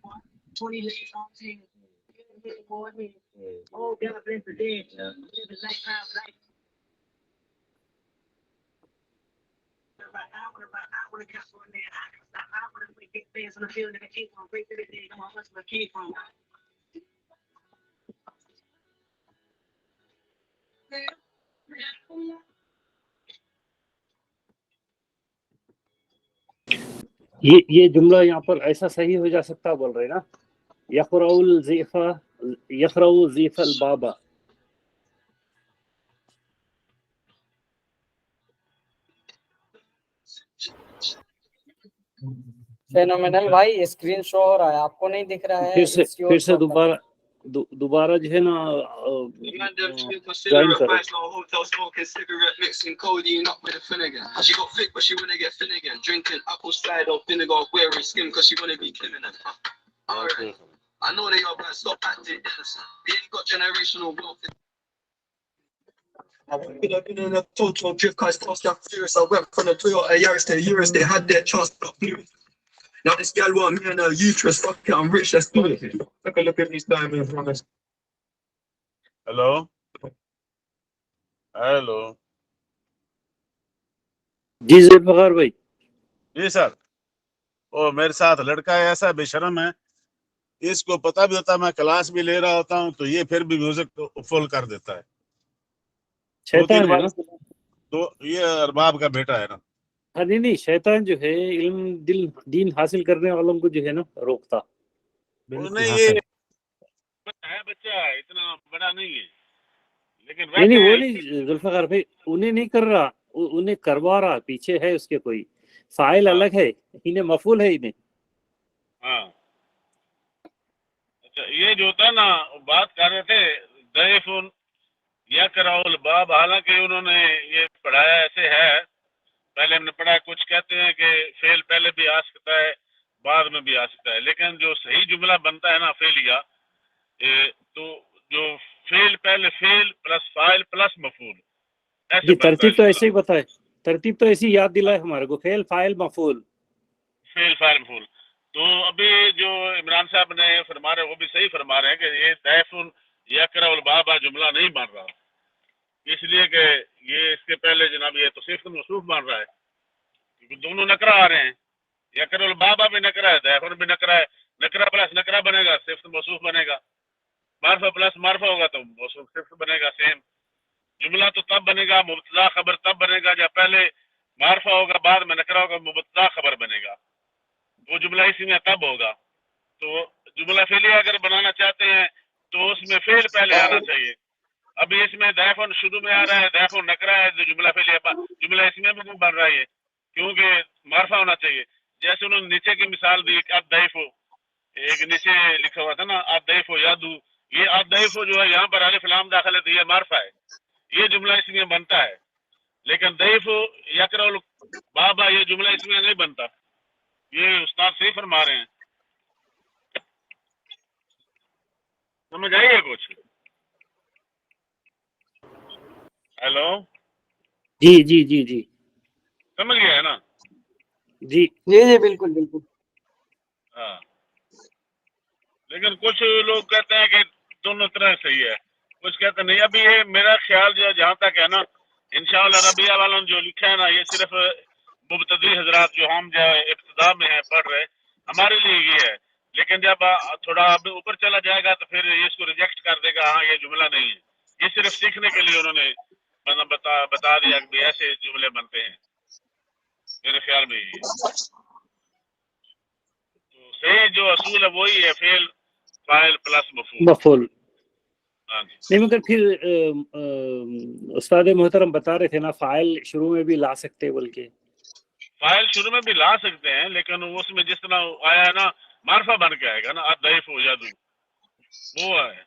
یہ جملہ یہاں پر ایسا صحیح ہو جا سکتا بول رہے نا, یقرأ ضیف البابا. فینومینل بھائی, اسکرین شو ہو رہا ہے, آپ کو نہیں دکھ رہا ہے؟ پھر سے دوبارہ جو ہے نا جوائن کرو. In a total drift car, it's fast and furious. I went from the Toyota Yaris to the Urus. They had their chance, but blew it. Now this gal want me and her uterus. Fuck it, I'm rich. Let's do it. Take a look at these diamonds, man. Hello hello. جی ذوالفقار بھائی. جی سر, وہ میرے ساتھ لڑکا ہے ایسا بے شرم ہے, اس کو پتہ بھی ہوتا میں کلاس بھی لے رہا ہوتا ہوں تو یہ پھر بھی میوزک فل کر دیتا ہے. شیطان ہے نا. تو یہ ارباب کا بیٹا ہے نا. نہیں, شیطان جو ہے علم دین حاصل کرنے والوں کو جو ہے نا روکتا. نہیں, یہ ہے بچہ اتنا بڑا نہیں ہے, لیکن نہیں وہ ویسے نہیں ذوالفقار بھائی, انہیں نہیں کر رہا, انہیں کروا رہا, پیچھے ہے اس کے کوئی فاعل الگ ہے, انہیں مفعول ہے انہیں. ہاں اچھا, یہ جو ہوتا ہے نا بات کر رہے تھے ضعیف یقرأ الباب, حالانکہ انہوں نے یہ پڑھایا ایسے ہے, پہلے ہم نے پڑھا کچھ کہتے ہیں کہ فعل پہلے بھی آ سکتا ہے بعد میں بھی آ سکتا ہے, لیکن جو صحیح جملہ بنتا ہے نا فعلیہ, تو جو فعل پہلے فعل پلس فاعل پلس مفعول ایسے جی بنتا ہے ترتیب تو جملہ. ایسے ہی بتائے, ترتیب تو ایسی یاد دلائے ہمارے کو, فعل فاعل مفعول. فعل فاعل مفعول. تو ابھی جو عمران صاحب نے فرما رہے ہیں وہ بھی صحیح فرما رہے ہیں کہ یہ ضعیف یقرأ الباب جملہ نہیں بن رہا, اس لیے کہ یہ اس کے پہلے جناب یہ تو صفت موصوف بن رہا ہے, کیونکہ دونوں نکرہ آ رہے ہیں. یقرأ الباب بھی نکرہ ہے, ضعیف بھی نکرہ ہے, نکرہ پلس نکرہ بنے گا, صفت موصوف بنے گا. معرفہ پلس معرفہ ہوگا تو موصوف صفت بنے گا. سیم جملہ تو تب بنے گا, مبتدا خبر تب بنے گا جب پہلے معرفہ ہوگا بعد میں نکرہ ہوگا, مبتدا خبر بنے گا. وہ جملہ اسی میں تب ہوگا. تو جملہ فعلیہ اگر بنانا چاہتے ہیں تو اس میں فعل پہلے آنا چاہیے. ابھی اس میں ضعیف شروع میں آ رہا ہے, ضعیف نکرہ ہے, جو جملہ فعلیہ جملہ اس میں بھی نہیں بن رہا ہے کیونکہ معرفہ ہونا چاہیے. جیسے انہوں نے نیچے کی مثال دی, الضعیف, ایک نیچے لکھا ہوا تھا نا الضعیف یادو, یہ الضعیف جو ہے یہاں پر الف لام داخل ہے تو یہ معرفہ ہے, یہ جملہ اس میں بنتا ہے. لیکن ضعیف یقرأ الباب یہ جملہ اس میں نہیں بنتا. یہ استاد صحیح فرما رہے ہیں, سمجھ آئیے کچھ؟ ہیلو جی جی جی جی سمجھ گیا ہے نا. جی جی جی بالکل بالکل. ہاں, لیکن کچھ لوگ کہتے ہیں کہ دونوں طرح صحیح ہے, کچھ کہتے نہیں. ابھی یہ میرا خیال جو جہاں تک ہے نا, انشاءاللہ ربیہ والوں نے جو لکھا ہے نا, یہ صرف مبتدی حضرات جو ہم جو ابتدا میں ہیں پڑھ رہے, ہمارے لیے یہ ہے. لیکن جب تھوڑا اب اوپر چلا جائے گا تو پھر اس کو ریجیکٹ کر دے گا، ہاں یہ جملہ نہیں ہے. یہ صرف سیکھنے کے لیے انہوں نے مطلب بتا دیا کہ ایسے جملے بنتے ہیں. میرے خیال میں یہ تو صحیح جو اصول ہے وہی ہے، فعل فاعل پلس مفعول. مفعول. ہاں جی. نہیں مگر پھر استاد محترم بتا رہے تھے نا فاعل شروع میں بھی لا سکتے بلکہ فاعل شروع میں بھی لا سکتے ہیں، لیکن اس میں جس طرح آیا ہے نا معرفہ بن کے آئے گا نا، الضعیف یدعو، وہ ہے.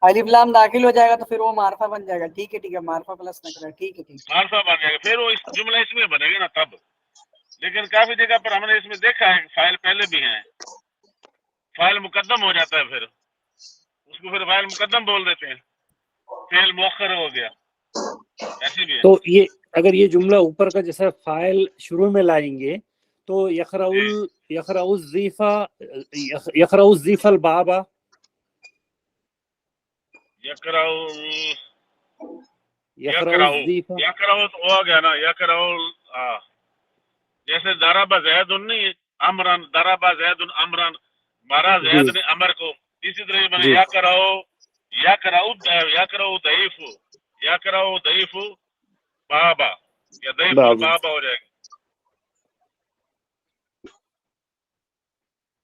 الف لام داخل ہو جائے گا تو پھر وہ معرفہ بن جائے گا. ٹھیک ہے معرفہ پلس نکرہ. ٹھیک ہے معرفہ بن جائے گا، پھر وہ اس جملہ اس میں بنے گا نا تب. لیکن کافی جگہ پر ہم نے اس میں دیکھا ہے کہ فاعل پہلے بھی ہیں، فاعل مقدم ہو جاتا ہے، پھر اس کو پھر فاعل مقدم بول دیتے ہیں، فعل مؤخر ہو گیا. ایسے بھی ہے. تو یہ اگر یہ جملہ اوپر کا جیسا فاعل شروع میں لائیں گے تو یقرأ الضیف البابا، یقرأ الضیف تو ہو گیا نا. جیسے ضرب زید نہیں ہے امرن، ضرب زید امرن، مارا زید نے امر کو. اسی طرح میں نے جی یقرأ ضعیف بابا یا ضعیف بابا. البابا ہو جائے گا.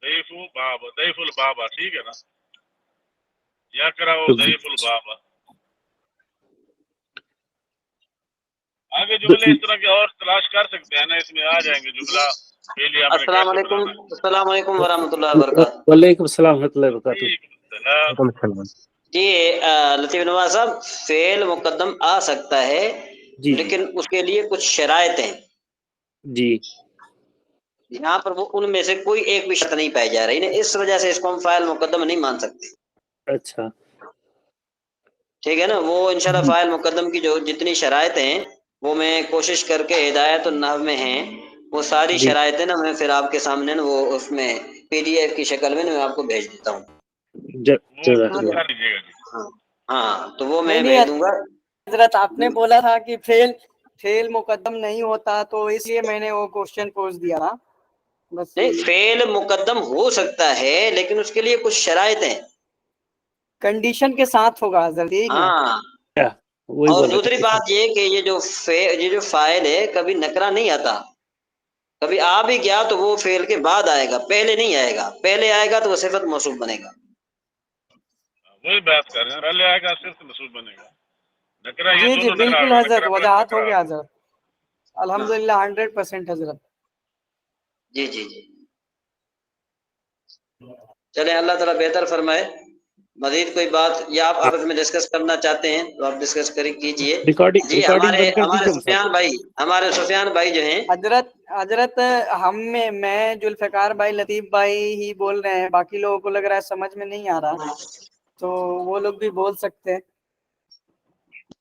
ضعیف البابا ٹھیک ہے نا. یقرأ ضعیف البابا. آگے جملے اس طرح کے اور تلاش کر سکتے ہیں نا، اس میں آ جائیں گے جملہ. السلام علیکم. السلام علیکم ورحمۃ اللہ وبرکاتہ. وعلیکم السلام ورحمۃ اللہ وبرکاتہ. جی لطیف نواز صاحب، فعل مقدم آ سکتا ہے جی لیکن اس کے لیے کچھ شرائط ہیں. جی یہاں پر وہ ان میں سے کوئی ایک بھی شرط نہیں پائی جا رہی نا، اس وجہ سے اس کو ہم فاعل مقدم نہیں مان سکتے. اچھا ٹھیک ہے نا. وہ انشاءاللہ فاعل مقدم کی جو جتنی شرائط ہیں وہ میں کوشش کر کے ہدایت النحو میں ہیں، وہ ساری جی شرائطیں نا میں پھر آپ کے سامنے نا وہ اس میں PDF کی شکل میں نا میں آپ کو بھیج دیتا ہوں. جزاک اللہ. کر لیجیے گا جی. ہاں تو وہ میں نہیں بھیج دوں گا. حضرت آپ نے بولا تھا کہ فعل مقدم نہیں ہوتا، تو اس لیے میں نے وہ کوشچن پوچھ دیا نا. بس نہیں، فعل مقدم ہو سکتا ہے لیکن اس کے لیے کچھ شرائط ہیں. کنڈیشن کے ساتھ ہوگا حضرت. ٹھیک ہے. ہاں. وہی اور بول رہے دوسری تھے. بات یہ کہ یہ جو فاعل ہے کبھی نکرہ نہیں آتا. کبھی آ بھی گیا تو وہ فعل کے بعد آئے گا، پہلے نہیں آئے گا. پہلے آئے گا تو وہ صفت موصوف بنے گا. وہی بات کر رہے ہیں، رل آئے گا صرف مسعود بنے گا. نکرہ یہ جی دونوں نکرہ بالکل ہوگا، حضرت، نکرہ پلس وضاحت نکرہ ہو گیا ہوگا. حضرت. الحمدللہ 100% حضرت. جی جی جی. چلیں اللہ تعالیٰ بہتر فرمائے. مزید کوئی بات یا آپ آپس میں ڈسکس کرنا چاہتے ہیں تو آپ ڈسکس کیجئے. جی ریکارڈنگ بند کر دیجیے ہمارے سفیان بھائی جو ہیں. حضرت ہم میں ذوالفقار بھائی، لطیف بھائی ہی بول رہے ہیں، باقی لوگوں کو لگ رہا ہے سمجھ میں نہیں آ رہا، تو وہ لوگ بھی بول سکتے ہیں.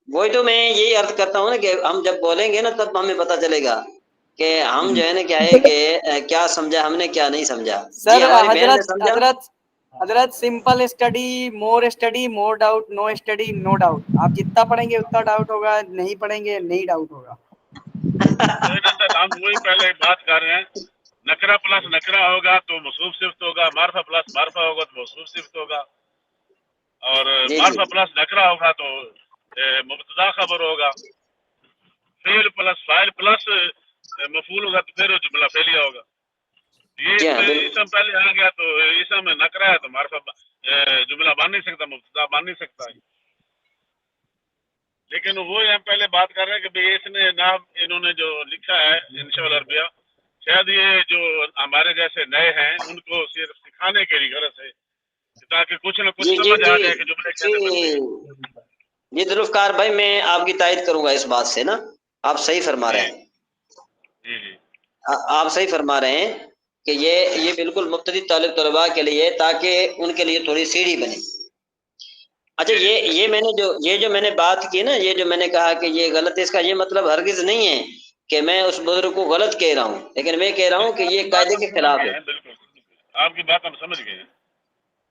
وہی تو میں یہی عرض کرتا ہوں نا کہ ہم جب بولیں گے نا تب ہمیں پتہ چلے گا کہ ہم جو ہے نا کیا ہے کہ کیا سمجھا ہم نے کیا نہیں سمجھا. جی سر ہماری بہن نے سمجھا. حضرت سمپل اسٹڈی، مور ڈاؤٹ، نو اسٹڈی نو ڈاؤٹ. آپ جتنا پڑھیں گے اتنا ڈاؤٹ ہوگا، نہیں پڑھیں گے نہیں ڈاؤٹ ہوگا. ہم وہی پہلے بات کر رہے ہیں، نکرہ پلس نکرہ ہوگا تو موصوف صفت ہوگا، معرفہ پلس معرفہ ہوگا تو موصوف صفت ہوگا، اور جی جی معرفہ پلس نکرہ ہوگا تو مبتدا خبر ہوگا. فعل پلس فاعل پلس مفعول ہوگا تو پھر جملہ فعلیہ ہوگا. یہ جی اس ہاں میں بالکل. اسم پہلے آ گیا تو اسم میں نکرہ ہے تو معرفہ جملہ بن نہیں سکتا، مبتدا بن نہیں سکتا ہے. لیکن وہی ہم پہلے بات کر رہے ہیں کہ بھئی اس نے نام انہوں نے جو لکھا ہے انشاء العربیہ، شاید یہ جو ہمارے جیسے نئے ہیں ان کو صرف سکھانے کے لیے غرض ہے تاکہ کچھ نہ کچھ جی جی سمجھ آ جی جائے کہ جملے کیسے بنتے ہیں. جی ذوالفقار بھائی میں آپ کی تائید کروں گا اس بات سے نا. آپ صحیح فرما رہے جی ہیں. جی آپ صحیح فرما رہے ہیں کہ یہ بالکل مبتدی طالب طلباء کے لیے تاکہ ان کے لیے تھوڑی سیڑھی بنے. اچھا جی یہ جو میں نے بات کی نا، یہ جو میں نے کہا کہ یہ غلط ہے، اس کا یہ مطلب ہرگز نہیں ہے کہ میں اس بزرگ کو غلط کہہ رہا ہوں، لیکن میں کہہ رہا ہوں کہ آپ کی یہ بات قاعدے ہم کے سمجھ خلاف گئے ہے. ہیں، بالکل آپ کی بات ہم سمجھ گئے ہیں.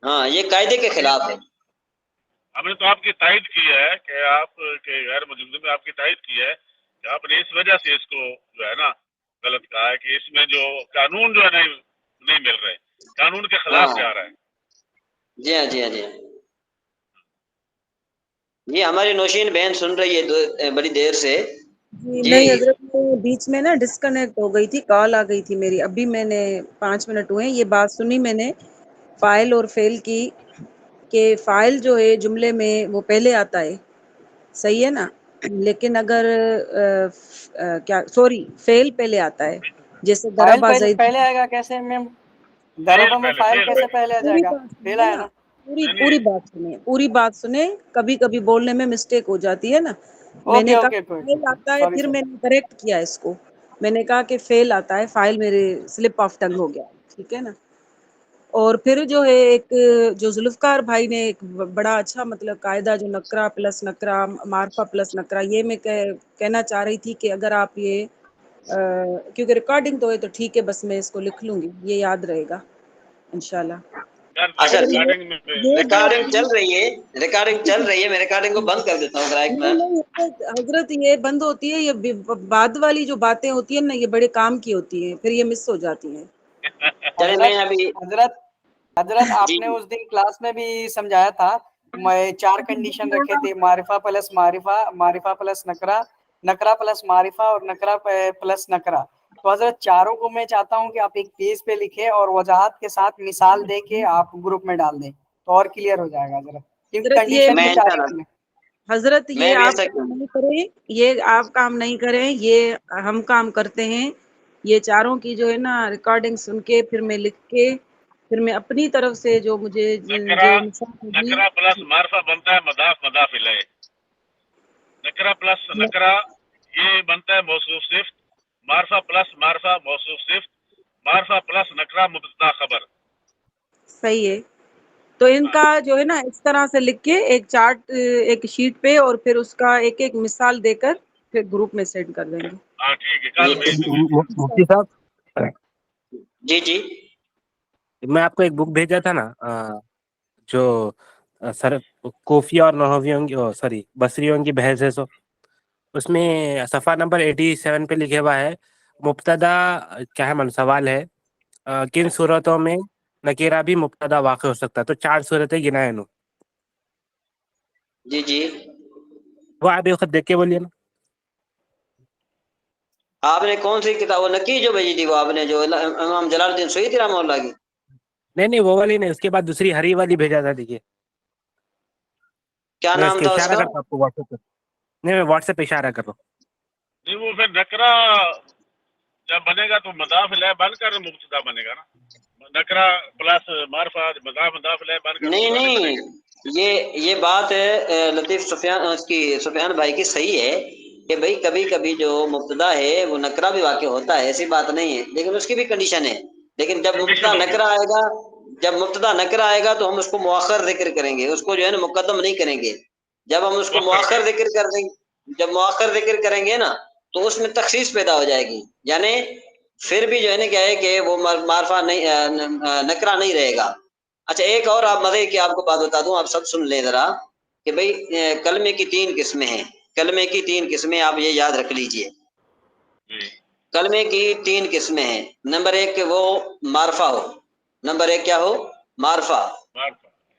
ہاں یہ قاعدے کے خلاف ہے. ہم نے تو آپ کی تائید کی ہے کہ آپ کے غیر موجودگی میں آپ کی تائید کی ہے کہ آپ نے اس وجہ سے اس کو جو ہے نا غلط کہا ہے کہ اس میں جو قانون جو ہے نا نہیں مل رہے, قانون کے خلاف جا رہا ہے. جی ہاں جی ہاں جی جی ہماری نوشین بہن سن رہی ہے بڑی دیر سے. جی نہیں حضرت میں بیچ میں نا ڈسکنیکٹ ہو گئی تھی, کال آ گئی تھی میری, ابھی میں نے 5 منٹ ہوئے یہ بات سنی میں نے فائل اور فیل کی, کہ فائل جو ہے جملے میں وہ پہلے آتا ہے, صحیح ہے نا, لیکن اگر کیا سوری فیل پہلے آتا ہے, جیسے فائل ضربا زید. پہلے آئے گا کیسے میم؟ ضربا میں فائل کیسے پہلے آ جائے گا؟ فیل آئے نا. پوری بات سنیں, کبھی کبھی بولنے میں مسٹیک ہو جاتی ہے نا. میں نے کہا فیل آتا ہے, پھر میں نے کریکٹ کیا اس کو, میں نے کہا کہ فیل آتا ہے, فائل میرے سلپ آف ٹنگ ہو گیا, ٹھیک ہے نا. اور پھر جو ہے ایک جو ذوالفقار بھائی نے ایک بڑا اچھا مطلب قاعدہ جو نکرہ پلس نکرہ معرفہ پلس نکرہ, یہ میں کہنا چاہ رہی تھی کہ اگر آپ یہ کیونکہ ریکارڈنگ تو ہے تو ٹھیک ہے, بس میں اس کو لکھ لوں گی, یہ یاد رہے گا انشاءاللہ. اچھا ریکارڈنگ چل رہی ہے, میں ریکارڈنگ کو بند کر دیتا ہوں ذرا ایک منٹ. حضرت یہ بند ہوتی ہے, یہ بعد والی جو باتیں ہوتی ہیں نا یہ بڑے کام کی ہوتی ہیں, پھر یہ مس ہو جاتی ہیں. چلے میں ابھی حضرت آپ نے اس دن کلاس میں بھی سمجھایا تھا, 4 کنڈیشن رکھے تھے, معرفہ پلس معرفہ, معرفہ پلس نکرہ, نکرہ پلس معرفہ اور نکرہ پلس نکرہ. تو حضرت چاروں کو میں چاہتا ہوں کہ آپ ایک پیج پہ لکھیں اور وضاحت کے ساتھ مثال دے کے آپ گروپ میں ڈال دیں تو اور کلیئر ہو جائے گا حضرت, کیونکہ کنڈیشن میں حضرت یہ آپ کام نہیں کریں, یہ آپ کام نہیں کریں, یہ ہم کام کرتے ہیں. یہ چاروں کی جو ہے نا ریکارڈنگ سن کے پھر میں لکھ کے پھر میں اپنی طرف سے جو مجھے جو نکرہ پلس معرفہ بنتا ہے مضاف مضاف الیہ, نکرہ پلس نکرہ یہ بنتا ہے موصوف صفت, معرفہ پلس معرفہ موصوف صفت, معرفہ پلس نکرہ مبتدا خبر. صحیح ہے. تو ان کا جو ہے نا اس طرح سے لکھ کے ایک چارٹ ایک شیٹ پہ اور پھر اس کا ایک ایک مثال دے کر پھر گروپ میں سینڈ کر دیں گے. ہاں ٹھیک ہے, کل بھیج دوں گی. مفتی صاحب جی جی میں آپ کو ایک بک بھیجا تھا نا, جو سر کوفیہ اور نحویوں کی سوری بصریوں کی بحث ہے, سو اس میں صفحہ نمبر 87 پہ لکھے ہوا ہے مبتدا کیا ہے, سوال ہے کن صورتوں میں نکیرہ بھی مبتدا واقع ہو سکتا ہے, تو 4 صورتیں گنائے نو. جی جی وہ آپ ایک خود دیکھ کے بولیے نا. آپ نے کون سی کتاب وہ نکی جو بھیجی تھی, وہ آپ نے جو امام جلال الدین سیوطی رحمہ اللہ کی؟ نہیں وہ والی نہیں, اس کے بعد دوسری ہری والی بھیجا تھا, دیکھیے کیا میں اس نام کے تھا اس اشارہ کا؟ کرتا ہوں آپ کو واٹس ایپ پہ, نہیں میں واٹس ایپ پہ اشارہ کر رہا ہوں. نہیں وہ پھر نکرہ جب بنے گا تو مضاف الیہ بن کر مبتدا بنے گا نا, نکرہ پلس معرفہ مضاف الیہ بن کر مبتدا نہیں بنے گا. یہ بات لطیف سفیان بھائی کی صحیح ہے کہ بھئی کبھی کبھی جو مبتدا ہے وہ نکرہ بھی واقع ہوتا ہے, ایسی بات نہیں ہے, لیکن اس کی بھی کنڈیشن ہے. لیکن جب مبتدا نکرہ آئے گا تو ہم اس کو مؤخر ذکر کریں گے, اس کو جو ہے نا مقدم نہیں کریں گے. جب ہم اس کو مؤخر ذکر کر دیں گے, جب مؤخر ذکر کریں گے نا تو اس میں تخصیص پیدا ہو جائے گی, یعنی پھر بھی جو ہے نا کیا ہے کہ وہ معرفہ نہیں نکرہ نہیں رہے گا. اچھا ایک اور آپ مزے کی آپ کو بات بتا دوں, آپ سب سن لیں ذرا, کہ بھئی کلمے کی 3 قسمیں ہیں, کلمے کی 3 قسمیں آپ یہ یاد رکھ لیجئے. کلمے کی 3 قسمیں ہیں. نمبر 1 کہ وہ معرفہ ہو, نمبر 1 کیا ہو, معرفہ,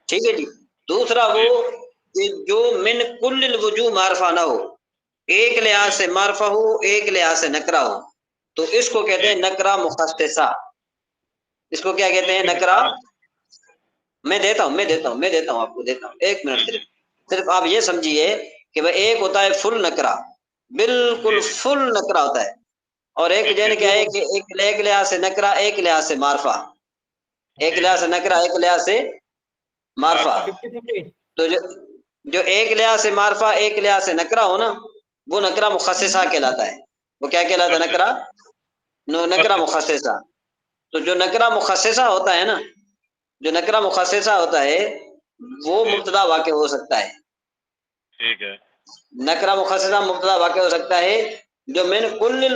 ٹھیک ہے جی. دوسرا وہ کہ جو من کل الوجوہ معرفہ نہ ہو, ایک لحاظ سے معرفہ ہو ایک لحاظ سے نکرہ ہو, تو اس کو کہتے ہیں نکرہ مخصصہ. اس کو کیا کہتے ہیں, نکرہ. میں دیتا ہوں آپ کو دیتا ہوں, 1 منٹ صرف آپ یہ سمجھیے کہ بھئی ایک ہوتا ہے فل نکرہ, بالکل فل نکرہ ہوتا ہے, اور ایک جو ہے کیا ہے کہ ایک لحاظ سے نکرہ ایک لحاظ سے معرفہ, ایک لحاظ سے نکرہ ایک لحاظ سے معرفہ. تو جو ایک لحاظ سے معرفہ ایک لحاظ سے نکرہ ہو نا, وہ نکرہ مخصصہ کہلاتا ہے. وہ کیا کہلاتا ہے, نکرہ مخصصہ. تو جو نکرہ مخصصہ ہوتا ہے نا, جو نکرہ مخصصہ ہوتا ہے وہ مبتدا واقع ہو سکتا ہے. ٹھیک ہے, نکرہ مخصصہ مبتدا واقع ہو سکتا ہے جو من کل